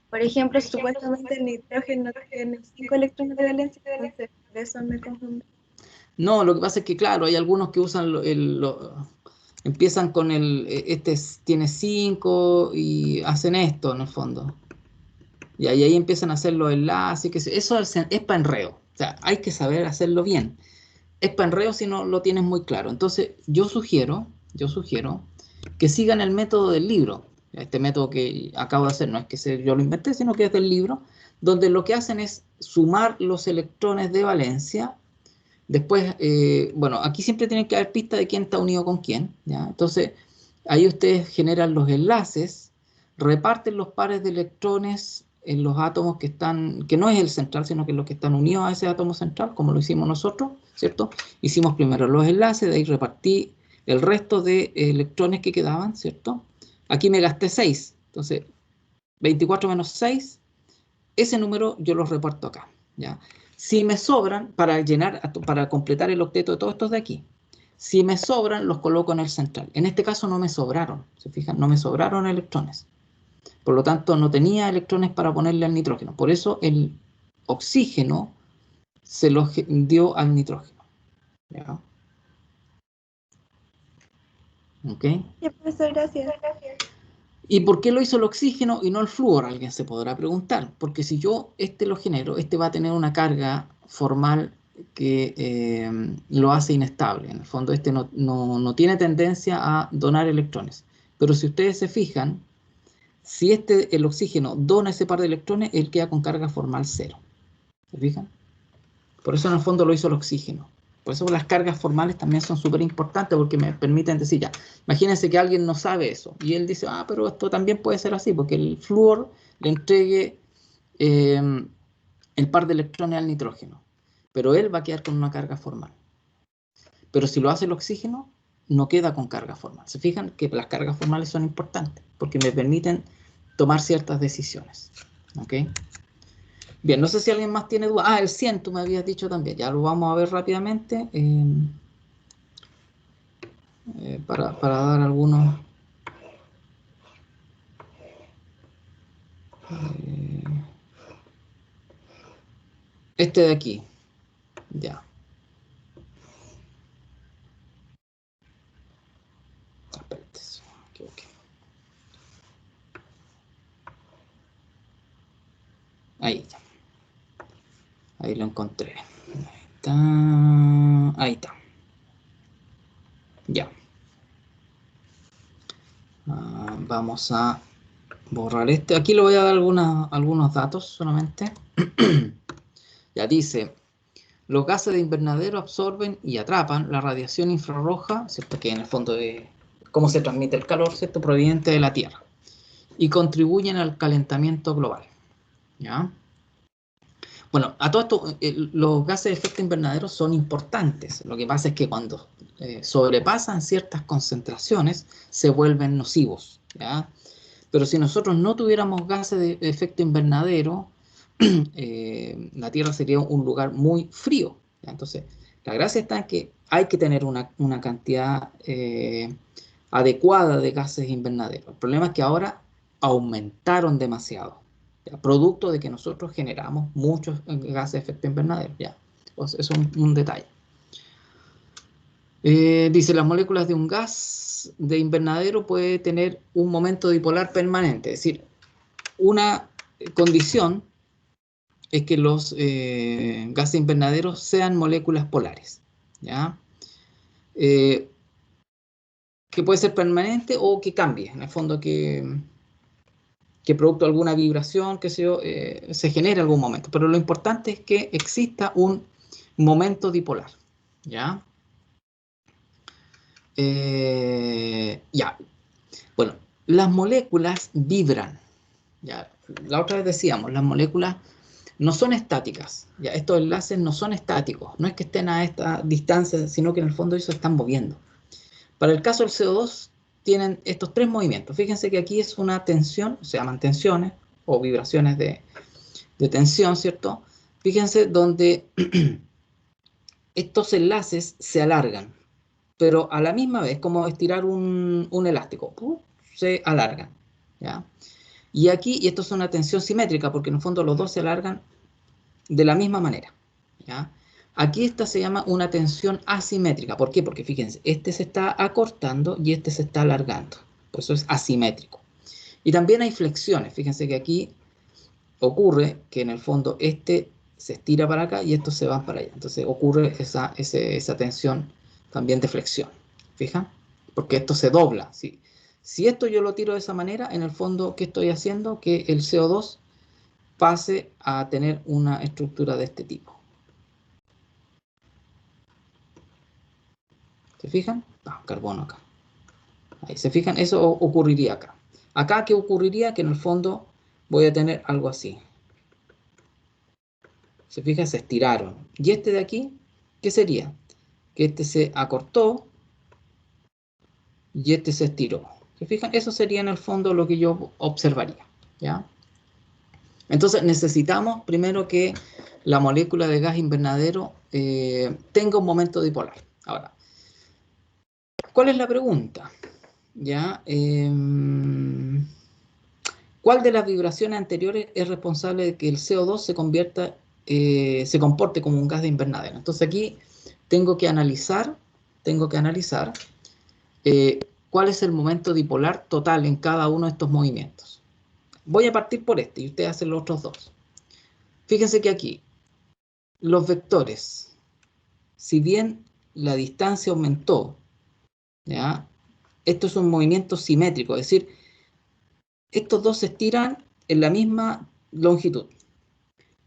Por ejemplo, supuestamente el nitrógeno tiene 5 electrones de valencia, entonces por eso me confundo. No, lo que pasa es que, claro, hay algunos que usan empiezan con tiene 5 y hacen esto en el fondo. Y ahí empiezan a hacer los enlaces, eso es para enreo. O sea, hay que saber hacerlo bien. Es para enreo si no lo tienes muy claro. Entonces, yo sugiero que sigan el método del libro. Este método que acabo de hacer no es que yo lo inventé, sino que es del libro, donde lo que hacen es sumar los electrones de valencia. Después, bueno, aquí siempre tienen que haber pistas de quién está unido con quién, ¿ya? Entonces, ahí ustedes generan los enlaces, reparten los pares de electrones en los átomos que no es el central, sino que los que están unidos a ese átomo central, como lo hicimos nosotros, ¿cierto? Hicimos primero los enlaces, de ahí repartí el resto de electrones que quedaban, ¿cierto? Aquí me gasté 6, entonces 24 menos 6, ese número yo lo reparto acá, ¿ya? Si me sobran, para completar el octeto de todos estos de aquí, si me sobran, los coloco en el central. En este caso no me sobraron, ¿se fijan? No me sobraron electrones. Por lo tanto, no tenía electrones para ponerle al nitrógeno. Por eso el oxígeno se los dio al nitrógeno. ¿Ya? ¿Ok? Sí, profesor, gracias. ¿Y por qué lo hizo el oxígeno y no el flúor? Alguien se podrá preguntar. Porque si yo lo genero, este va a tener una carga formal que lo hace inestable. En el fondo, este no tiene tendencia a donar electrones. Pero si ustedes se fijan, si el oxígeno dona ese par de electrones, él queda con carga formal 0. ¿Se fijan? Por eso en el fondo lo hizo el oxígeno. Por eso las cargas formales también son súper importantes porque me permiten decir ya, imagínense que alguien no sabe eso y él dice, pero esto también puede ser así porque el flúor le entregue el par de electrones al nitrógeno. pero él va a quedar con una carga formal. Pero si lo hace el oxígeno, no queda con carga formal. ¿Se fijan que las cargas formales son importantes? Porque me permiten tomar ciertas decisiones. ¿Ok? Bien, no sé si alguien más tiene dudas. Ah, el 100 tú me habías dicho también. Ya lo vamos a ver rápidamente. Para dar algunos... este de aquí. Ya. Espérate, me equivoqué. Ahí ya. Ahí lo encontré. Ahí está. Ahí está. Ya. Vamos a borrar este. Aquí le voy a dar algunos datos solamente. Ya dice, los gases de invernadero absorben y atrapan la radiación infrarroja, ¿cierto? Que en el fondo es cómo se transmite el calor, ¿cierto? Proveniente de la Tierra. Y contribuyen al calentamiento global. ¿Ya? Bueno, a todo esto, los gases de efecto invernadero son importantes. Lo que pasa es que cuando sobrepasan ciertas concentraciones, se vuelven nocivos. ¿Ya? Pero si nosotros no tuviéramos gases de efecto invernadero, la Tierra sería un lugar muy frío. ¿Ya? Entonces, la gracia está en que hay que tener una cantidad adecuada de gases invernaderos. El problema es que ahora aumentaron demasiado, ¿ya? Producto de que nosotros generamos muchos gases de efecto invernadero. ¿Ya? Entonces, eso es un detalle. Dice, las moléculas de un gas de invernadero puede tener un momento dipolar permanente. Es decir, una condición es que los gases invernaderos sean moléculas polares. ¿Ya? Que puede ser permanente o que cambie. En el fondo que producto de alguna vibración, que se genere algún momento. Pero lo importante es que exista un momento dipolar. ¿Ya? Ya. Bueno, las moléculas vibran. ¿Ya? La otra vez decíamos, las moléculas no son estáticas. ¿Ya? Estos enlaces no son estáticos. No es que estén a esta distancia, sino que en el fondo ellos se están moviendo. Para el caso del CO2, tienen estos tres movimientos. Fíjense que aquí es una tensión, se llaman tensiones o vibraciones de tensión, ¿cierto? Fíjense donde estos enlaces se alargan, pero a la misma vez, como estirar un elástico, se alargan, ¿ya? Y aquí, y esto es una tensión simétrica, porque en el fondo los dos se alargan de la misma manera, ¿ya? Aquí esta se llama una tensión asimétrica. ¿Por qué? Porque fíjense, este se está acortando y este se está alargando. Por eso es asimétrico. Y también hay flexiones. Fíjense que aquí ocurre que en el fondo este se estira para acá y estos se van para allá. Entonces ocurre esa tensión también de flexión. ¿Fijan? Porque esto se dobla. ¿Sí? Si esto yo lo tiro de esa manera, en el fondo, ¿qué estoy haciendo? Que el CO2 pase a tener una estructura de este tipo. ¿Se fijan? Carbono acá. Ahí, ¿se fijan? Eso ocurriría acá. Acá, ¿qué ocurriría? Que en el fondo voy a tener algo así. ¿Se fijan? Se estiraron. Y este de aquí, ¿qué sería? Que este se acortó y este se estiró. ¿Se fijan? Eso sería en el fondo lo que yo observaría. ¿Ya? Entonces necesitamos primero que la molécula de gas invernadero tenga un momento dipolar. Ahora, ¿cuál es la pregunta? ¿Ya? ¿Cuál de las vibraciones anteriores es responsable de que el CO2 se comporte como un gas de invernadero? Entonces aquí tengo que analizar cuál es el momento dipolar total en cada uno de estos movimientos. Voy a partir por este y ustedes hacen los otros dos. Fíjense que aquí los vectores, si bien la distancia aumentó, ¿ya? Esto es un movimiento simétrico, es decir, estos dos se estiran en la misma longitud.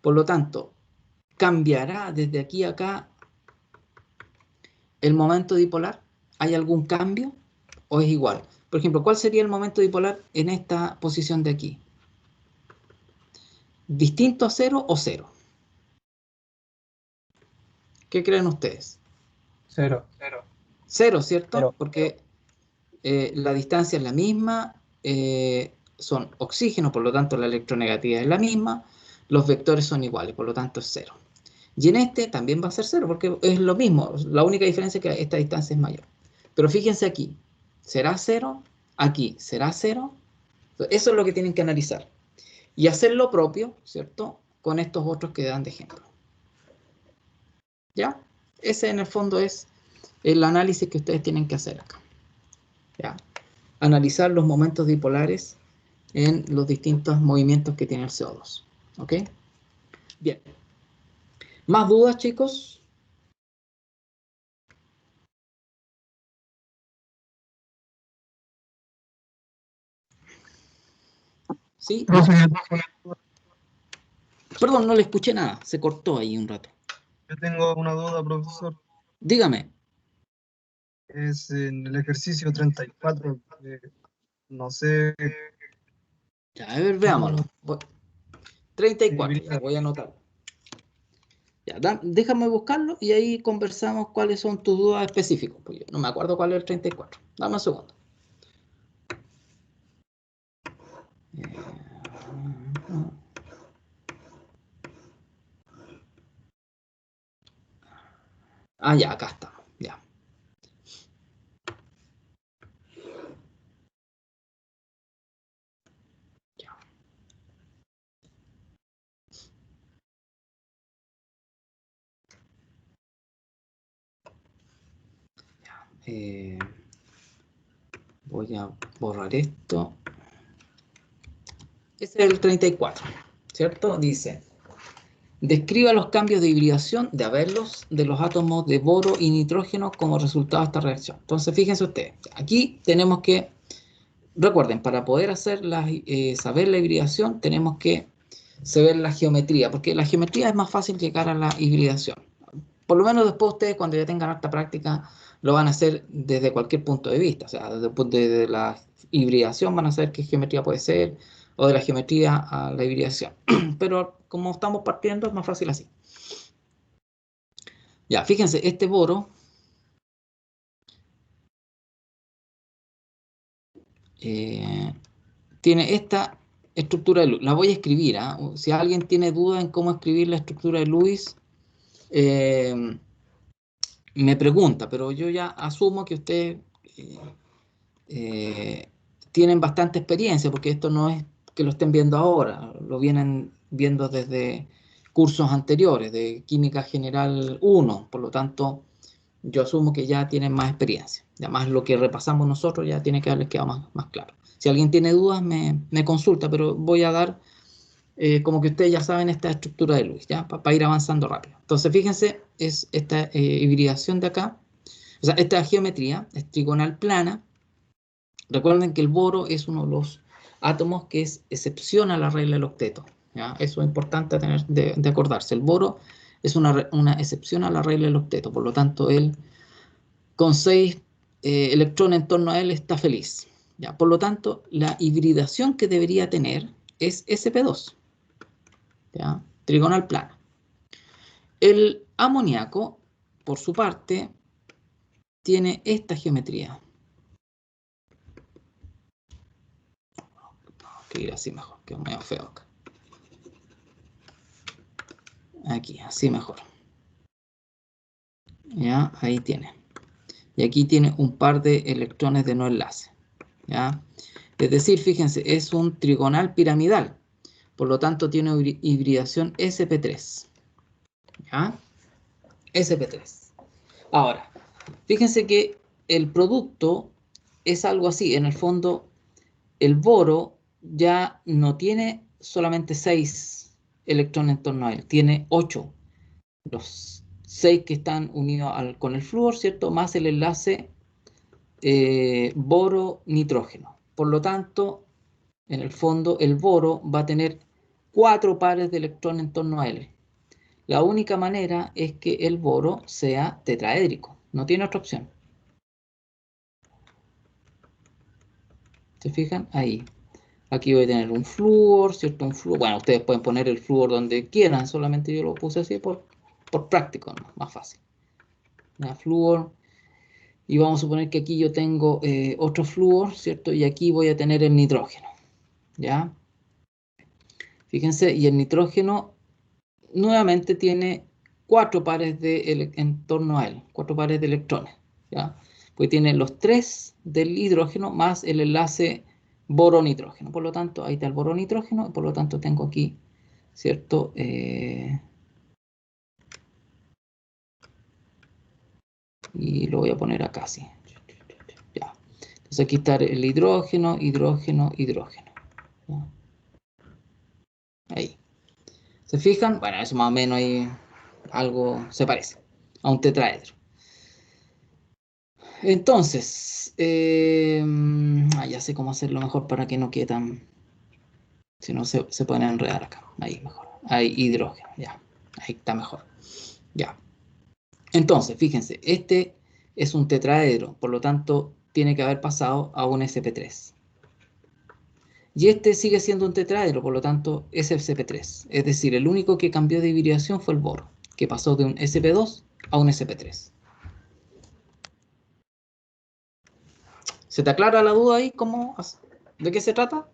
Por lo tanto, ¿cambiará desde aquí a acá el momento dipolar? ¿Hay algún cambio o es igual? Por ejemplo, ¿cuál sería el momento dipolar en esta posición de aquí? ¿Distinto a 0 o 0? ¿Qué creen ustedes? 0. 0, ¿cierto? Cero. Porque la distancia es la misma, son oxígeno, por lo tanto la electronegatividad es la misma, los vectores son iguales, por lo tanto es 0. Y en este también va a ser 0, porque es lo mismo, la única diferencia es que esta distancia es mayor. Pero fíjense aquí, ¿será 0? Aquí, ¿será 0? Eso es lo que tienen que analizar. Y hacer lo propio, ¿cierto? Con estos otros que dan de ejemplo. ¿Ya? Ese en el fondo es el análisis que ustedes tienen que hacer acá. ¿Ya? Analizar los momentos dipolares en los distintos movimientos que tiene el CO2. ¿Ok? Bien. ¿Más dudas, chicos? ¿Sí? ¿No? Perdón, no le escuché nada. Se cortó ahí un rato. Yo tengo una duda, profesor. Dígame. Es en el ejercicio 34. No sé. Ya, a ver, veámoslo. 34, ya Debería- voy a anotar. Ya, déjame buscarlo y ahí conversamos cuáles son tus dudas específicas. Pues yo no me acuerdo cuál es el 34. Dame un segundo. Ah, ya, acá está. Ya. Ya. Eh, voy a borrar esto. Ese es el 34, ¿cierto? Dice, describa los cambios de hibridación de los átomos de boro y nitrógeno como resultado de esta reacción. Entonces, fíjense ustedes, aquí tenemos que, recuerden, para poder saber la hibridación, tenemos que saber la geometría, porque la geometría es más fácil llegar a la hibridación. Por lo menos después ustedes, cuando ya tengan harta práctica, lo van a hacer desde cualquier punto de vista. O sea, desde la hibridación van a saber qué geometría puede ser, o de la geometría a la hibridación. Pero como estamos partiendo, es más fácil así. Ya, fíjense, este boro tiene esta estructura de Lewis. La voy a escribir, ¿ah? Si alguien tiene duda en cómo escribir la estructura de Lewis, eh, me pregunta, pero yo ya asumo que ustedes eh, tienen bastante experiencia, porque esto no es que lo estén viendo ahora, lo vienen viendo desde cursos anteriores, de Química General 1, por lo tanto, yo asumo que ya tienen más experiencia. Además, lo que repasamos nosotros ya tiene que haberles quedado más claro. Si alguien tiene dudas, me consulta, pero voy a dar como que ustedes ya saben esta estructura de Lewis, ¿ya? Para ir avanzando rápido. Entonces, fíjense, es esta hibridación de acá, o sea, esta geometría es trigonal plana. Recuerden que el boro es uno de los átomos que es excepción a la regla del octeto, ¿ya? Eso es importante tener de acordarse. El boro es una excepción a la regla del octeto, por lo tanto, él con 6 electrones en torno a él está feliz, ¿ya? Por lo tanto, la hibridación que debería tener es sp2, ¿ya? Trigonal plana. El amoníaco, por su parte, tiene esta geometría. Que ir así mejor, que es medio feo acá. Aquí, así mejor. ¿Ya? Ahí tiene. Y aquí tiene un par de electrones de no enlace. ¿Ya? Es decir, fíjense, es un trigonal piramidal. Por lo tanto, tiene hibridación sp3. ¿Ya? sp3. Ahora, fíjense que el producto es algo así. En el fondo, el boro ya no tiene solamente 6 electrones en torno a él, tiene 8. Los 6 que están unidos con el flúor, ¿cierto? Más el enlace boro-nitrógeno. Por lo tanto, en el fondo, el boro va a tener 4 pares de electrones en torno a él. La única manera es que el boro sea tetraédrico. No tiene otra opción. ¿Se fijan? Ahí. Aquí voy a tener un flúor, ¿cierto? Un flúor. Bueno, ustedes pueden poner el flúor donde quieran, solamente yo lo puse así por práctico, ¿no? Más fácil. Ya, flúor. Y vamos a suponer que aquí yo tengo otro flúor, ¿cierto? Y aquí voy a tener el nitrógeno, ¿ya? Fíjense, y el nitrógeno nuevamente tiene 4 pares en torno a él, 4 pares de electrones, ¿ya? Pues tiene los 3 del hidrógeno más el enlace boro-nitrógeno. Por lo tanto, ahí está el boro-nitrógeno, y por lo tanto tengo aquí, ¿cierto? Y lo voy a poner acá, sí. Ya. Entonces aquí está el hidrógeno, hidrógeno, hidrógeno. ¿Ya? Ahí. ¿Se fijan? Bueno, eso más o menos ahí algo se parece a un tetraedro. Entonces, ya sé cómo hacerlo mejor para que no quede tan... Si no, se pueden enredar acá. Ahí mejor. Ahí hidrógeno, ya. Ahí está mejor. Ya. Entonces, fíjense, este es un tetraedro, por lo tanto, tiene que haber pasado a un sp3. Y este sigue siendo un tetraedro, por lo tanto, es sp3. Es decir, el único que cambió de hibridación fue el boro, que pasó de un sp2 a un sp3. ¿Se te aclara la duda ahí? ¿De qué se trata?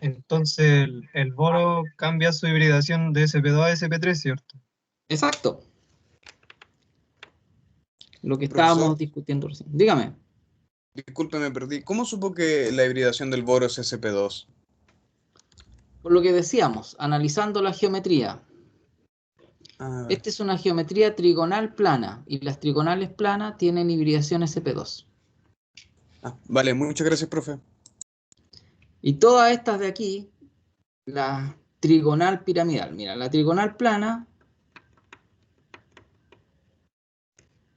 Entonces el boro cambia su hibridación de SP2 a SP3, ¿cierto? Exacto. Lo que Profesor, estábamos discutiendo recién. Dígame. disculpe, me perdí. ¿Cómo supo que la hibridación del boro es sp2? Por lo que decíamos, analizando la geometría. Ah, Esta es una geometría trigonal plana, y las trigonales planas tienen hibridación sp2. vale, muchas gracias, profe. Y todas estas de aquí, la trigonal piramidal. Mira, la trigonal plana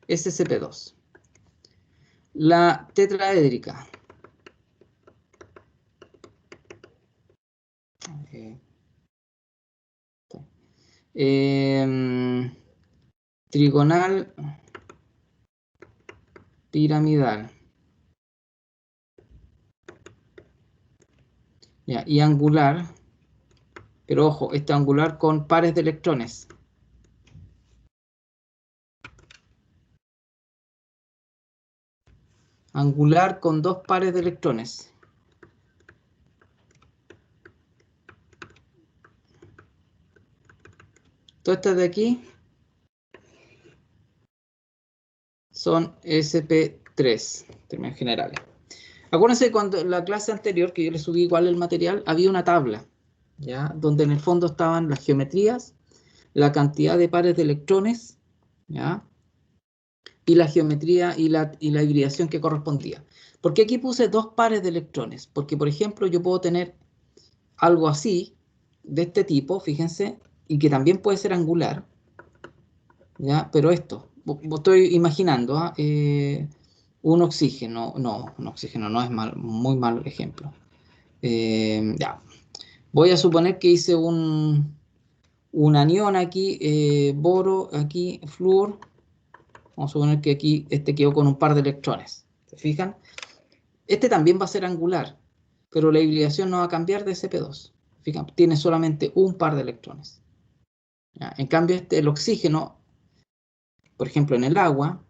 es sp2. La tetraédrica. Trigonal piramidal. Ya, y angular. Pero ojo, este angular con pares de electrones. Angular con 2 pares de electrones. Todas estas de aquí son sp3, términos generales. Acuérdense cuando en la clase anterior, que yo les subí igual el material, había una tabla, ¿ya? Donde en el fondo estaban las geometrías, la cantidad de pares de electrones, ¿ya? Y la geometría y la hibridación que correspondía. ¿Por qué aquí puse 2 pares de electrones? Porque, por ejemplo, yo puedo tener algo así, de este tipo, fíjense, y que también puede ser angular, ¿ya? Pero esto, estoy imaginando, ¿ah? Un oxígeno, no, un oxígeno no es muy mal ejemplo. Ya, voy a suponer que hice un anión aquí, boro, aquí, flúor. Vamos a suponer que aquí este quedó con un par de electrones. ¿Se fijan? Este también va a ser angular, pero la hibridación no va a cambiar de sp2. Fijan, tiene solamente un par de electrones. ¿Ya? En cambio, el oxígeno, por ejemplo, en el agua,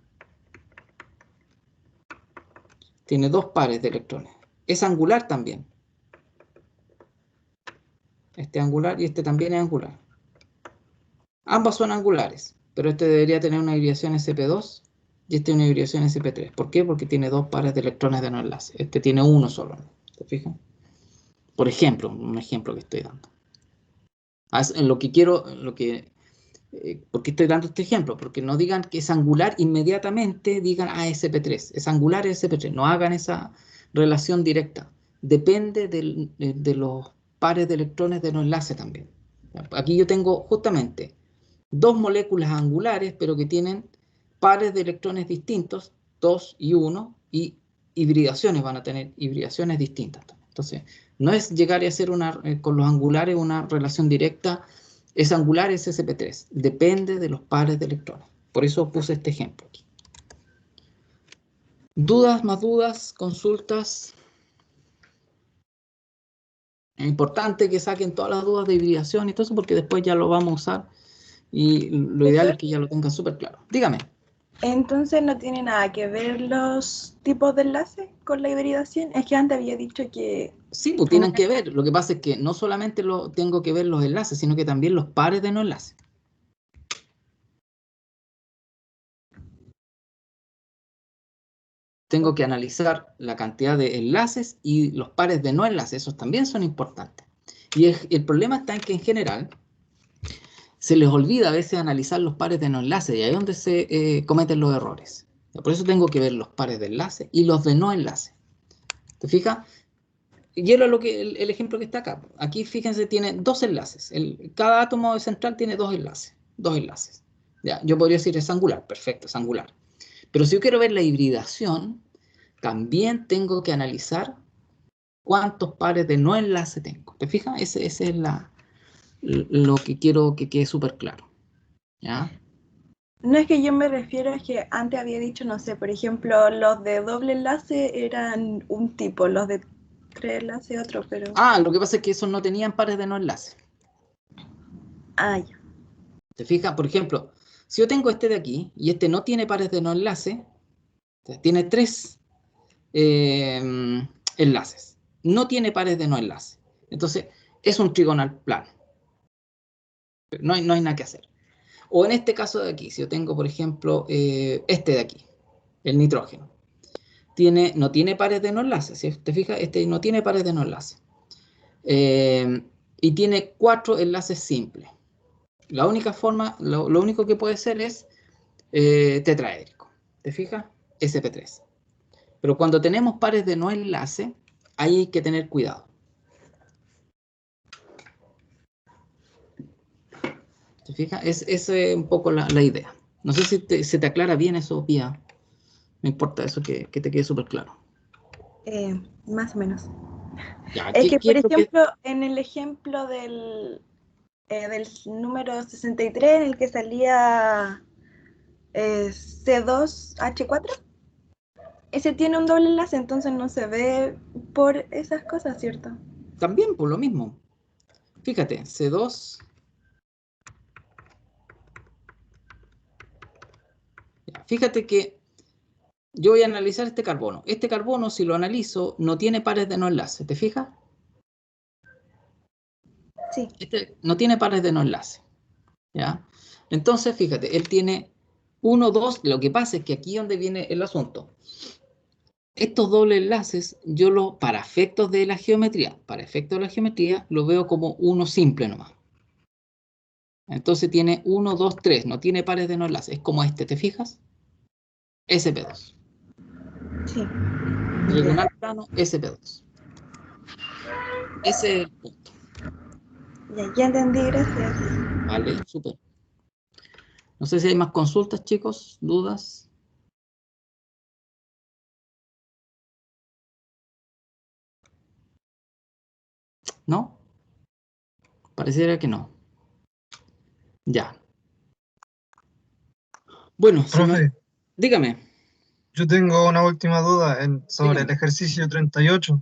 tiene 2 pares de electrones. Es angular también. Este es angular y este también es angular. Ambas son angulares, pero este debería tener una hibridación sp2 y este una hibridación sp3. ¿Por qué? Porque tiene 2 pares de electrones de no enlace. Este tiene uno solo. ¿Se fijan? Por ejemplo, un ejemplo que estoy dando. En lo que quiero, ¿por qué estoy dando este ejemplo? Porque no digan que es angular inmediatamente, digan sp3. Es angular sp3. No hagan esa relación directa. Depende de los pares de electrones de no enlace también. Aquí yo tengo justamente 2 moléculas angulares, pero que tienen pares de electrones distintos, 2 y 1, y hibridaciones, van a tener hibridaciones distintas. Entonces, no es llegar y hacer con los angulares una relación directa, es angular, es sp3, depende de los pares de electrones. Por eso puse este ejemplo aquí. ¿Dudas, más dudas, consultas? Es importante que saquen todas las dudas de hibridación y todo eso, porque después ya lo vamos a usar y lo ideal es que ya lo tengan súper claro. Dígame. Entonces no tiene nada que ver los tipos de enlaces con la hibridación. Es que antes había dicho que... Sí, pues tienen que ver. Lo que pasa es que no solamente tengo que ver los enlaces, sino que también los pares de no enlaces. Tengo que analizar la cantidad de enlaces y los pares de no enlaces. Esos también son importantes. Y el problema está en que en general se les olvida a veces analizar los pares de no enlaces, y ahí es donde se cometen los errores. Por eso tengo que ver los pares de enlace y los de no enlace. ¿Te fijas? Y era el ejemplo que está acá. Aquí, fíjense, tiene dos enlaces. Cada átomo central tiene dos enlaces. Dos enlaces. Ya, yo podría decir es angular. Perfecto, es angular. Pero si yo quiero ver la hibridación, también tengo que analizar cuántos pares de no enlace tengo. ¿Te fijas? Ese es lo que quiero que quede súper claro. ¿Ya? No es que yo me refiero, es que antes había dicho, no sé, por ejemplo, los de doble enlace eran un tipo, los de tres enlaces otro, pero... Ah, lo que pasa es que esos no tenían pares de no enlace. Ah, ya. ¿Te fijas? Por ejemplo, si yo tengo este de aquí y este no tiene pares de no enlace, tiene tres enlaces. No tiene pares de no enlace. Entonces, es un trigonal plano. No hay nada que hacer. O en este caso de aquí, si yo tengo, por ejemplo, este de aquí, el nitrógeno, no tiene pares de no enlace. Si te fijas, este no tiene pares de no enlace. Y tiene 4 enlaces simples. La única forma, lo único que puede ser es tetraédrico. ¿Te fijas? sp3. Pero cuando tenemos pares de no enlace, ahí hay que tener cuidado. ¿Te fijas? Es un poco la idea. No sé si se te aclara bien eso, Pía. No importa eso que te quede súper claro. Más o menos. Ya, Es que, por es lo que...? ejemplo, en el ejemplo del número 63, en el que salía C2H4, ese tiene un doble enlace, entonces no se ve por esas cosas, ¿cierto? También por lo mismo. Fíjate, C2... Ya, fíjate que yo voy a analizar este carbono. Este carbono, si lo analizo, no tiene pares de no enlace. ¿Te fijas? Sí. Este no tiene pares de no enlace. ¿Ya? Entonces, fíjate, él tiene 1, 2. Lo que pasa es que aquí es donde viene el asunto. Estos dobles enlaces, para efectos de la geometría, lo veo como uno simple nomás. Entonces tiene 1, 2, 3. No tiene pares de no enlace. Es como este, ¿te fijas? sp2. Sí. Trigonal plano, sp2. Ese es el punto. Ya entendí, gracias. Vale, súper. No sé si hay más consultas, chicos, dudas. ¿No? Pareciera que no. Ya. Bueno, Profe, dígame. yo tengo una última duda sobre el Dígame. ejercicio 38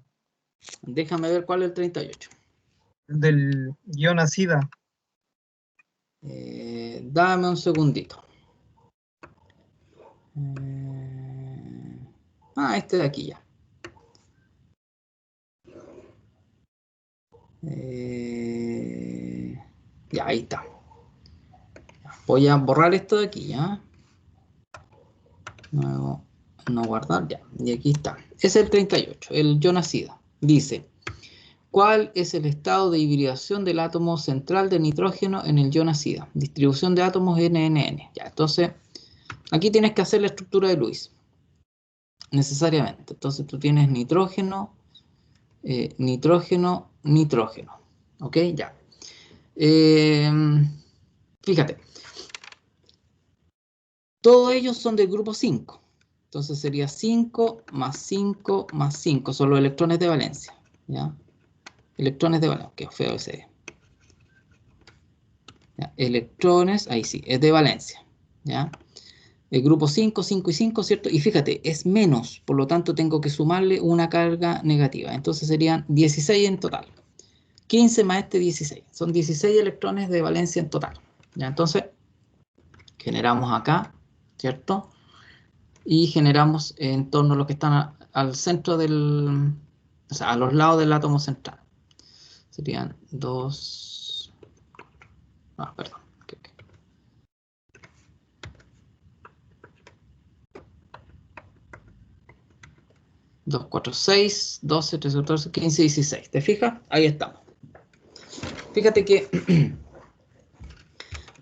Déjame ver cuál es el 38. del guión ACIDA. Dame un segundito. Este de aquí ya. Ya, ahí está. Voy a borrar esto de aquí, ¿ya? Nuevo, no guardar, ya. Y aquí está. Es el 38, el yo nacida. Dice, ¿cuál es el estado de hibridación del átomo central de nitrógeno en el yo nacida? Distribución de átomos NNN. Ya, entonces, aquí tienes que hacer la estructura de Lewis. Necesariamente. Entonces tú tienes nitrógeno, nitrógeno, nitrógeno. ¿Ok? Ya. Fíjate. Todos ellos son del grupo 5. Entonces sería 5 más 5 más 5. Son los electrones de valencia. ¿Ya? Electrones de valencia. Qué feo ese. ¿Ya? Electrones, ahí sí, es de valencia. ¿Ya? El grupo 5, 5 y 5, ¿cierto? Y fíjate, es menos, por lo tanto tengo que sumarle una carga negativa. Entonces serían 16 en total. 15 más este 16. Son 16 electrones de valencia en total. ¿Ya? Entonces, generamos acá, ¿cierto? Y generamos en torno a los que están al centro del... O sea, a los lados del átomo central. Serían 2... Ah, perdón. Okay. 2, 4, 6, 12, 13, 14, 15, 16. ¿Te fijas? Ahí estamos. Fíjate que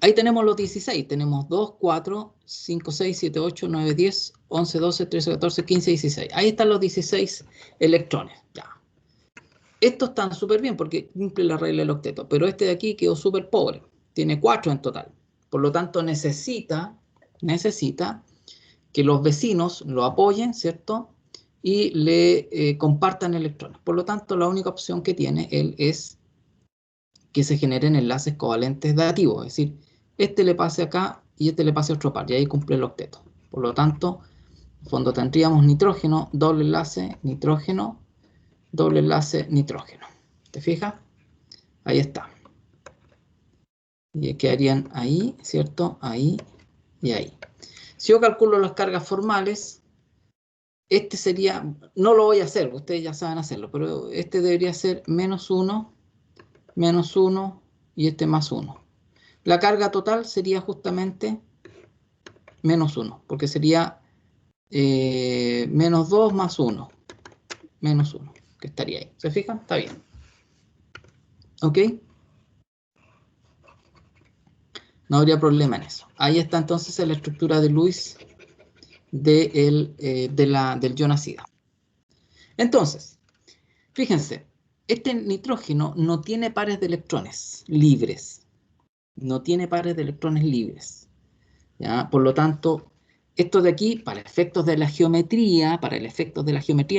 ahí tenemos los 16. Tenemos 2, 4, 5, 6, 7, 8, 9, 10, 11, 12, 13, 14, 15, 16. Ahí están los 16 electrones. Ya. Estos están súper bien porque cumple la regla del octeto. Pero este de aquí quedó súper pobre. Tiene 4 en total. Por lo tanto, necesita que los vecinos lo apoyen, ¿cierto? Y le compartan electrones. Por lo tanto, la única opción que tiene él es que se generen enlaces covalentes dativos, es decir, este le pase acá y este le pase a otro par, y ahí cumple el octeto. Por lo tanto, en el fondo tendríamos nitrógeno, doble enlace, nitrógeno, doble enlace, nitrógeno. ¿Te fijas? Ahí está. Y quedarían ahí, ¿cierto? Ahí y ahí. Si yo calculo las cargas formales, este sería, no lo voy a hacer, ustedes ya saben hacerlo, pero este debería ser menos 1 y este más 1. La carga total sería justamente menos 1, porque sería menos 2 más 1, menos 1, que estaría ahí. ¿Se fijan? Está bien. ¿Ok? No habría problema en eso. Ahí está entonces la estructura de Lewis del ion ácido. Entonces, fíjense, este nitrógeno no tiene pares de electrones libres. No tiene pares de electrones libres. ¿Ya? Por lo tanto, esto de aquí, para efectos de la geometría,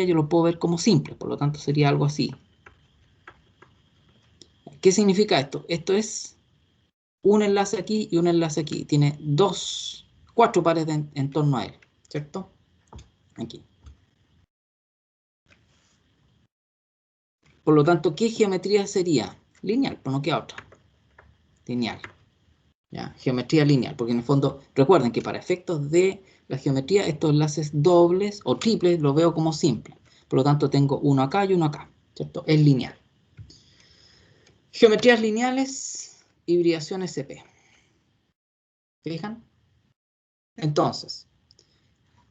yo lo puedo ver como simple. Por lo tanto, sería algo así. ¿Qué significa esto? Esto es un enlace aquí y un enlace aquí. Tiene 4 pares en torno a él, ¿cierto? Aquí. Por lo tanto, ¿qué geometría sería? Lineal, pues no queda otra. Lineal. ¿Ya? Geometría lineal, porque en el fondo, recuerden que para efectos de la geometría, estos enlaces dobles o triples los veo como simples. Por lo tanto, tengo uno acá y uno acá, ¿cierto? Es lineal. Geometrías lineales, hibridación SP. ¿Fijan? Entonces,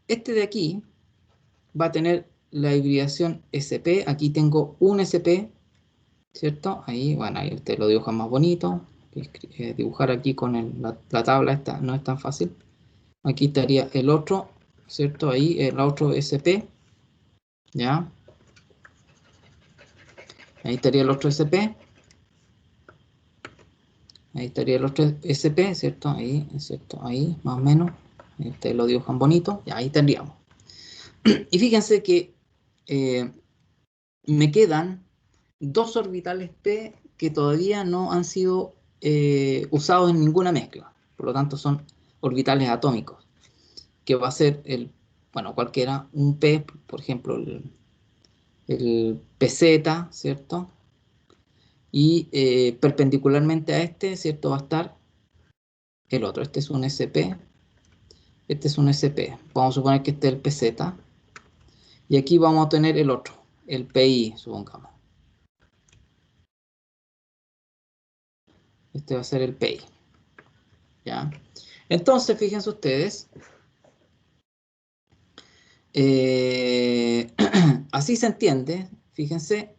este de aquí va a tener la hibridación SP. Aquí tengo un SP, ¿cierto? Ahí, bueno, ahí ustedes lo dibujan más bonito. Dibujar aquí con la tabla esta no es tan fácil. Aquí estaría el otro, ¿cierto? Ahí el otro SP, ¿ya? Ahí estaría el otro SP. Ahí estaría el otro SP, ¿cierto? Ahí, ¿cierto? Ahí, más o menos. Ustedes lo dibujan bonito. Y ahí tendríamos. Y fíjense que me quedan 2 orbitales P que todavía no han sido usados en ninguna mezcla. Por lo tanto, son orbitales atómicos. Que va a ser bueno, cualquiera, un P, por ejemplo, el PZ, ¿cierto? Y perpendicularmente a este, ¿cierto? Va a estar el otro. Este es un SP. Este es un SP. Vamos a suponer que este es el PZ. Y aquí vamos a tener el otro, el PI, supongamos. Este va a ser el PI. ¿Ya? Entonces, fíjense ustedes. Así se entiende, fíjense,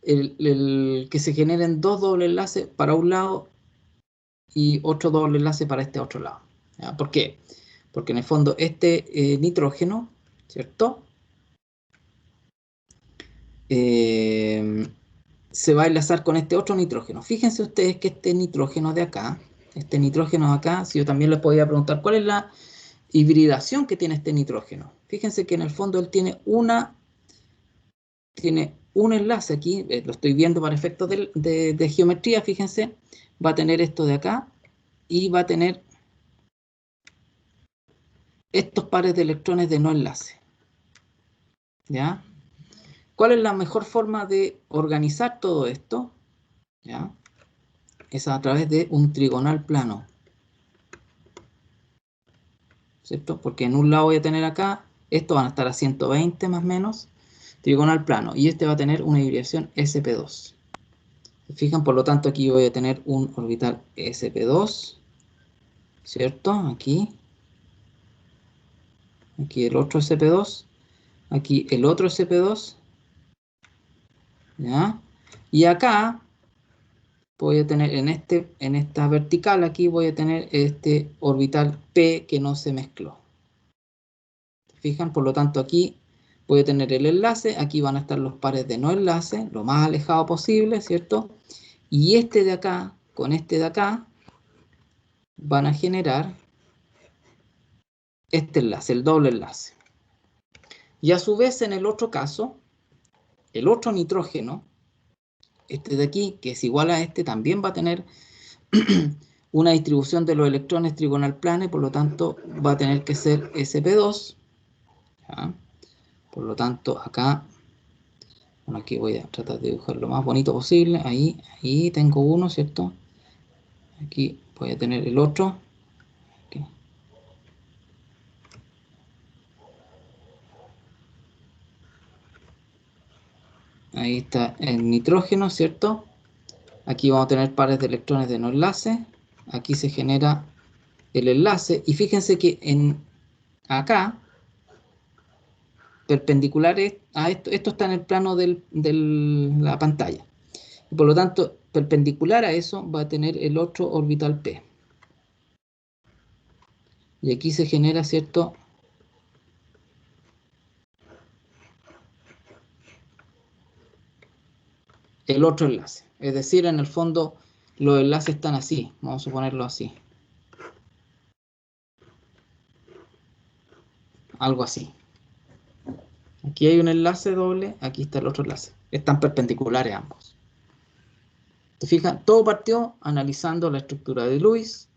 el que se generen 2 dobles enlaces para un lado y otro doble enlace para este otro lado. ¿Ya? ¿Por qué? Porque en el fondo este nitrógeno, ¿cierto? Se va a enlazar con este otro nitrógeno. Fíjense ustedes que este nitrógeno de acá, si yo también les podía preguntar cuál es la hibridación que tiene este nitrógeno. Fíjense que en el fondo él tiene un enlace aquí, lo estoy viendo para efectos de geometría, fíjense, va a tener esto de acá y va a tener estos pares de electrones de no enlace. ¿Ya? ¿Cuál es la mejor forma de organizar todo esto? ¿ya? Es a través de un trigonal plano, ¿cierto? Porque en un lado voy a tener acá, estos van a estar a 120 más o menos, trigonal plano, y este va a tener una hibridación sp2. ¿Se fijan? Por lo tanto, aquí voy a tener un orbital sp2, ¿cierto? Aquí el otro sp2, aquí el otro sp2, ¿ya? Y acá voy a tener en esta vertical aquí voy a tener este orbital P que no se mezcló. ¿Se fijan? Por lo tanto aquí voy a tener el enlace, aquí van a estar los pares de no enlace, lo más alejado posible, ¿cierto? Y este de acá con este de acá van a generar este enlace, el doble enlace. Y a su vez en el otro caso, el otro nitrógeno, este de aquí, que es igual a este, también va a tener una distribución de los electrones trigonal plana y por lo tanto va a tener que ser sp2. ¿Ya? Por lo tanto acá, bueno, aquí voy a tratar de dibujar lo más bonito posible. Ahí tengo uno, ¿cierto? Aquí voy a tener el otro. Aquí. Ahí está el nitrógeno, ¿cierto? Aquí vamos a tener pares de electrones de no enlace. Aquí se genera el enlace. Y fíjense que acá, perpendiculares a esto está en el plano de la pantalla. Y por lo tanto, perpendicular a eso va a tener el otro orbital P. Y aquí se genera, ¿cierto? El otro enlace. Es decir, en el fondo, los enlaces están así. Vamos a ponerlo así. Algo así. Aquí hay un enlace doble, aquí está el otro enlace. Están perpendiculares ambos. ¿Te fijas? Todo partió analizando la estructura de Lewis,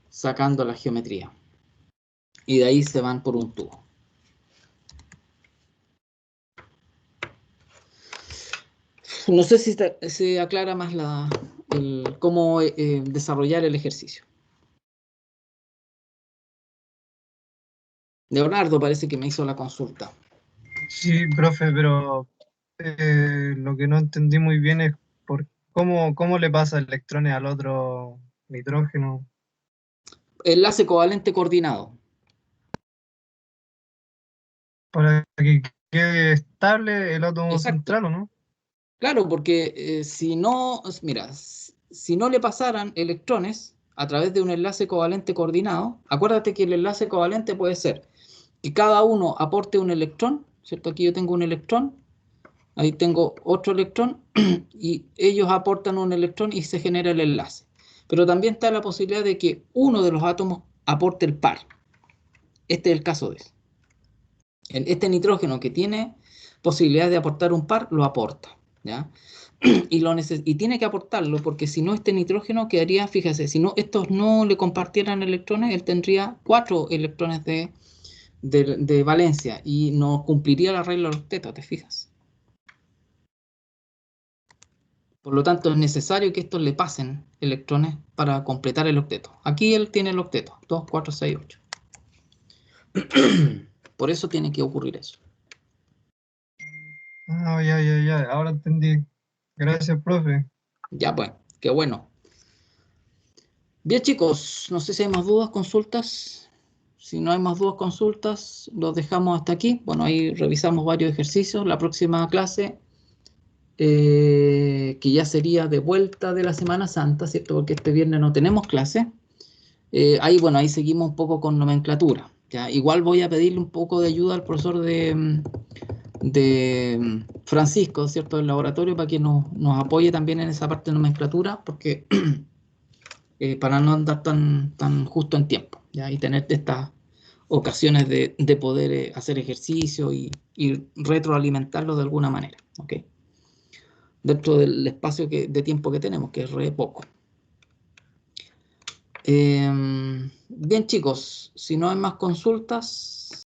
sacando la geometría. Y de ahí se van por un tubo. No sé si se aclara más cómo desarrollar el ejercicio. Leonardo parece que me hizo la consulta. Sí, profe, pero lo que no entendí muy bien es cómo le pasa electrones al otro nitrógeno Enlace covalente coordinado. para que quede estable el átomo Exacto. central, ¿o no? Claro, porque si no, mira, si no le pasaran electrones a través de un enlace covalente coordinado, acuérdate que el enlace covalente puede ser que cada uno aporte un electrón, ¿cierto? Aquí yo tengo un electrón, ahí tengo otro electrón, y ellos aportan un electrón y se genera el enlace. Pero también está la posibilidad de que uno de los átomos aporte el par. Este es el caso de eso. Este nitrógeno que tiene posibilidad de aportar un par, lo aporta, ¿ya? Y tiene que aportarlo porque si no este nitrógeno quedaría, fíjese, si no estos no le compartieran electrones, él tendría 4 electrones de valencia y no cumpliría la regla del octeto, ¿te fijas? Por lo tanto, es necesario que estos le pasen electrones para completar el octeto. Aquí él tiene el octeto, 2, 4, 6, 8. Por eso tiene que ocurrir eso. Ah, ya, ahora entendí. Gracias, profe. Ya, pues, qué bueno. Bien, chicos, no sé si hay más dudas, consultas. Si no hay más dudas, consultas, los dejamos hasta aquí. Bueno, ahí revisamos varios ejercicios. La próxima clase, que ya sería de vuelta de la Semana Santa, ¿cierto? Porque este viernes no tenemos clase. Ahí seguimos un poco con nomenclatura. ¿Ya? Igual voy a pedirle un poco de ayuda al profesor de Francisco, ¿cierto? Del laboratorio, para que nos apoye también en esa parte de nomenclatura, porque para no andar tan justo en tiempo, ¿ya? Y tener estas ocasiones de poder hacer ejercicio y retroalimentarlo de alguna manera, ¿ok? Dentro del espacio de tiempo que tenemos, que es re poco. Bien, chicos, si no hay más consultas,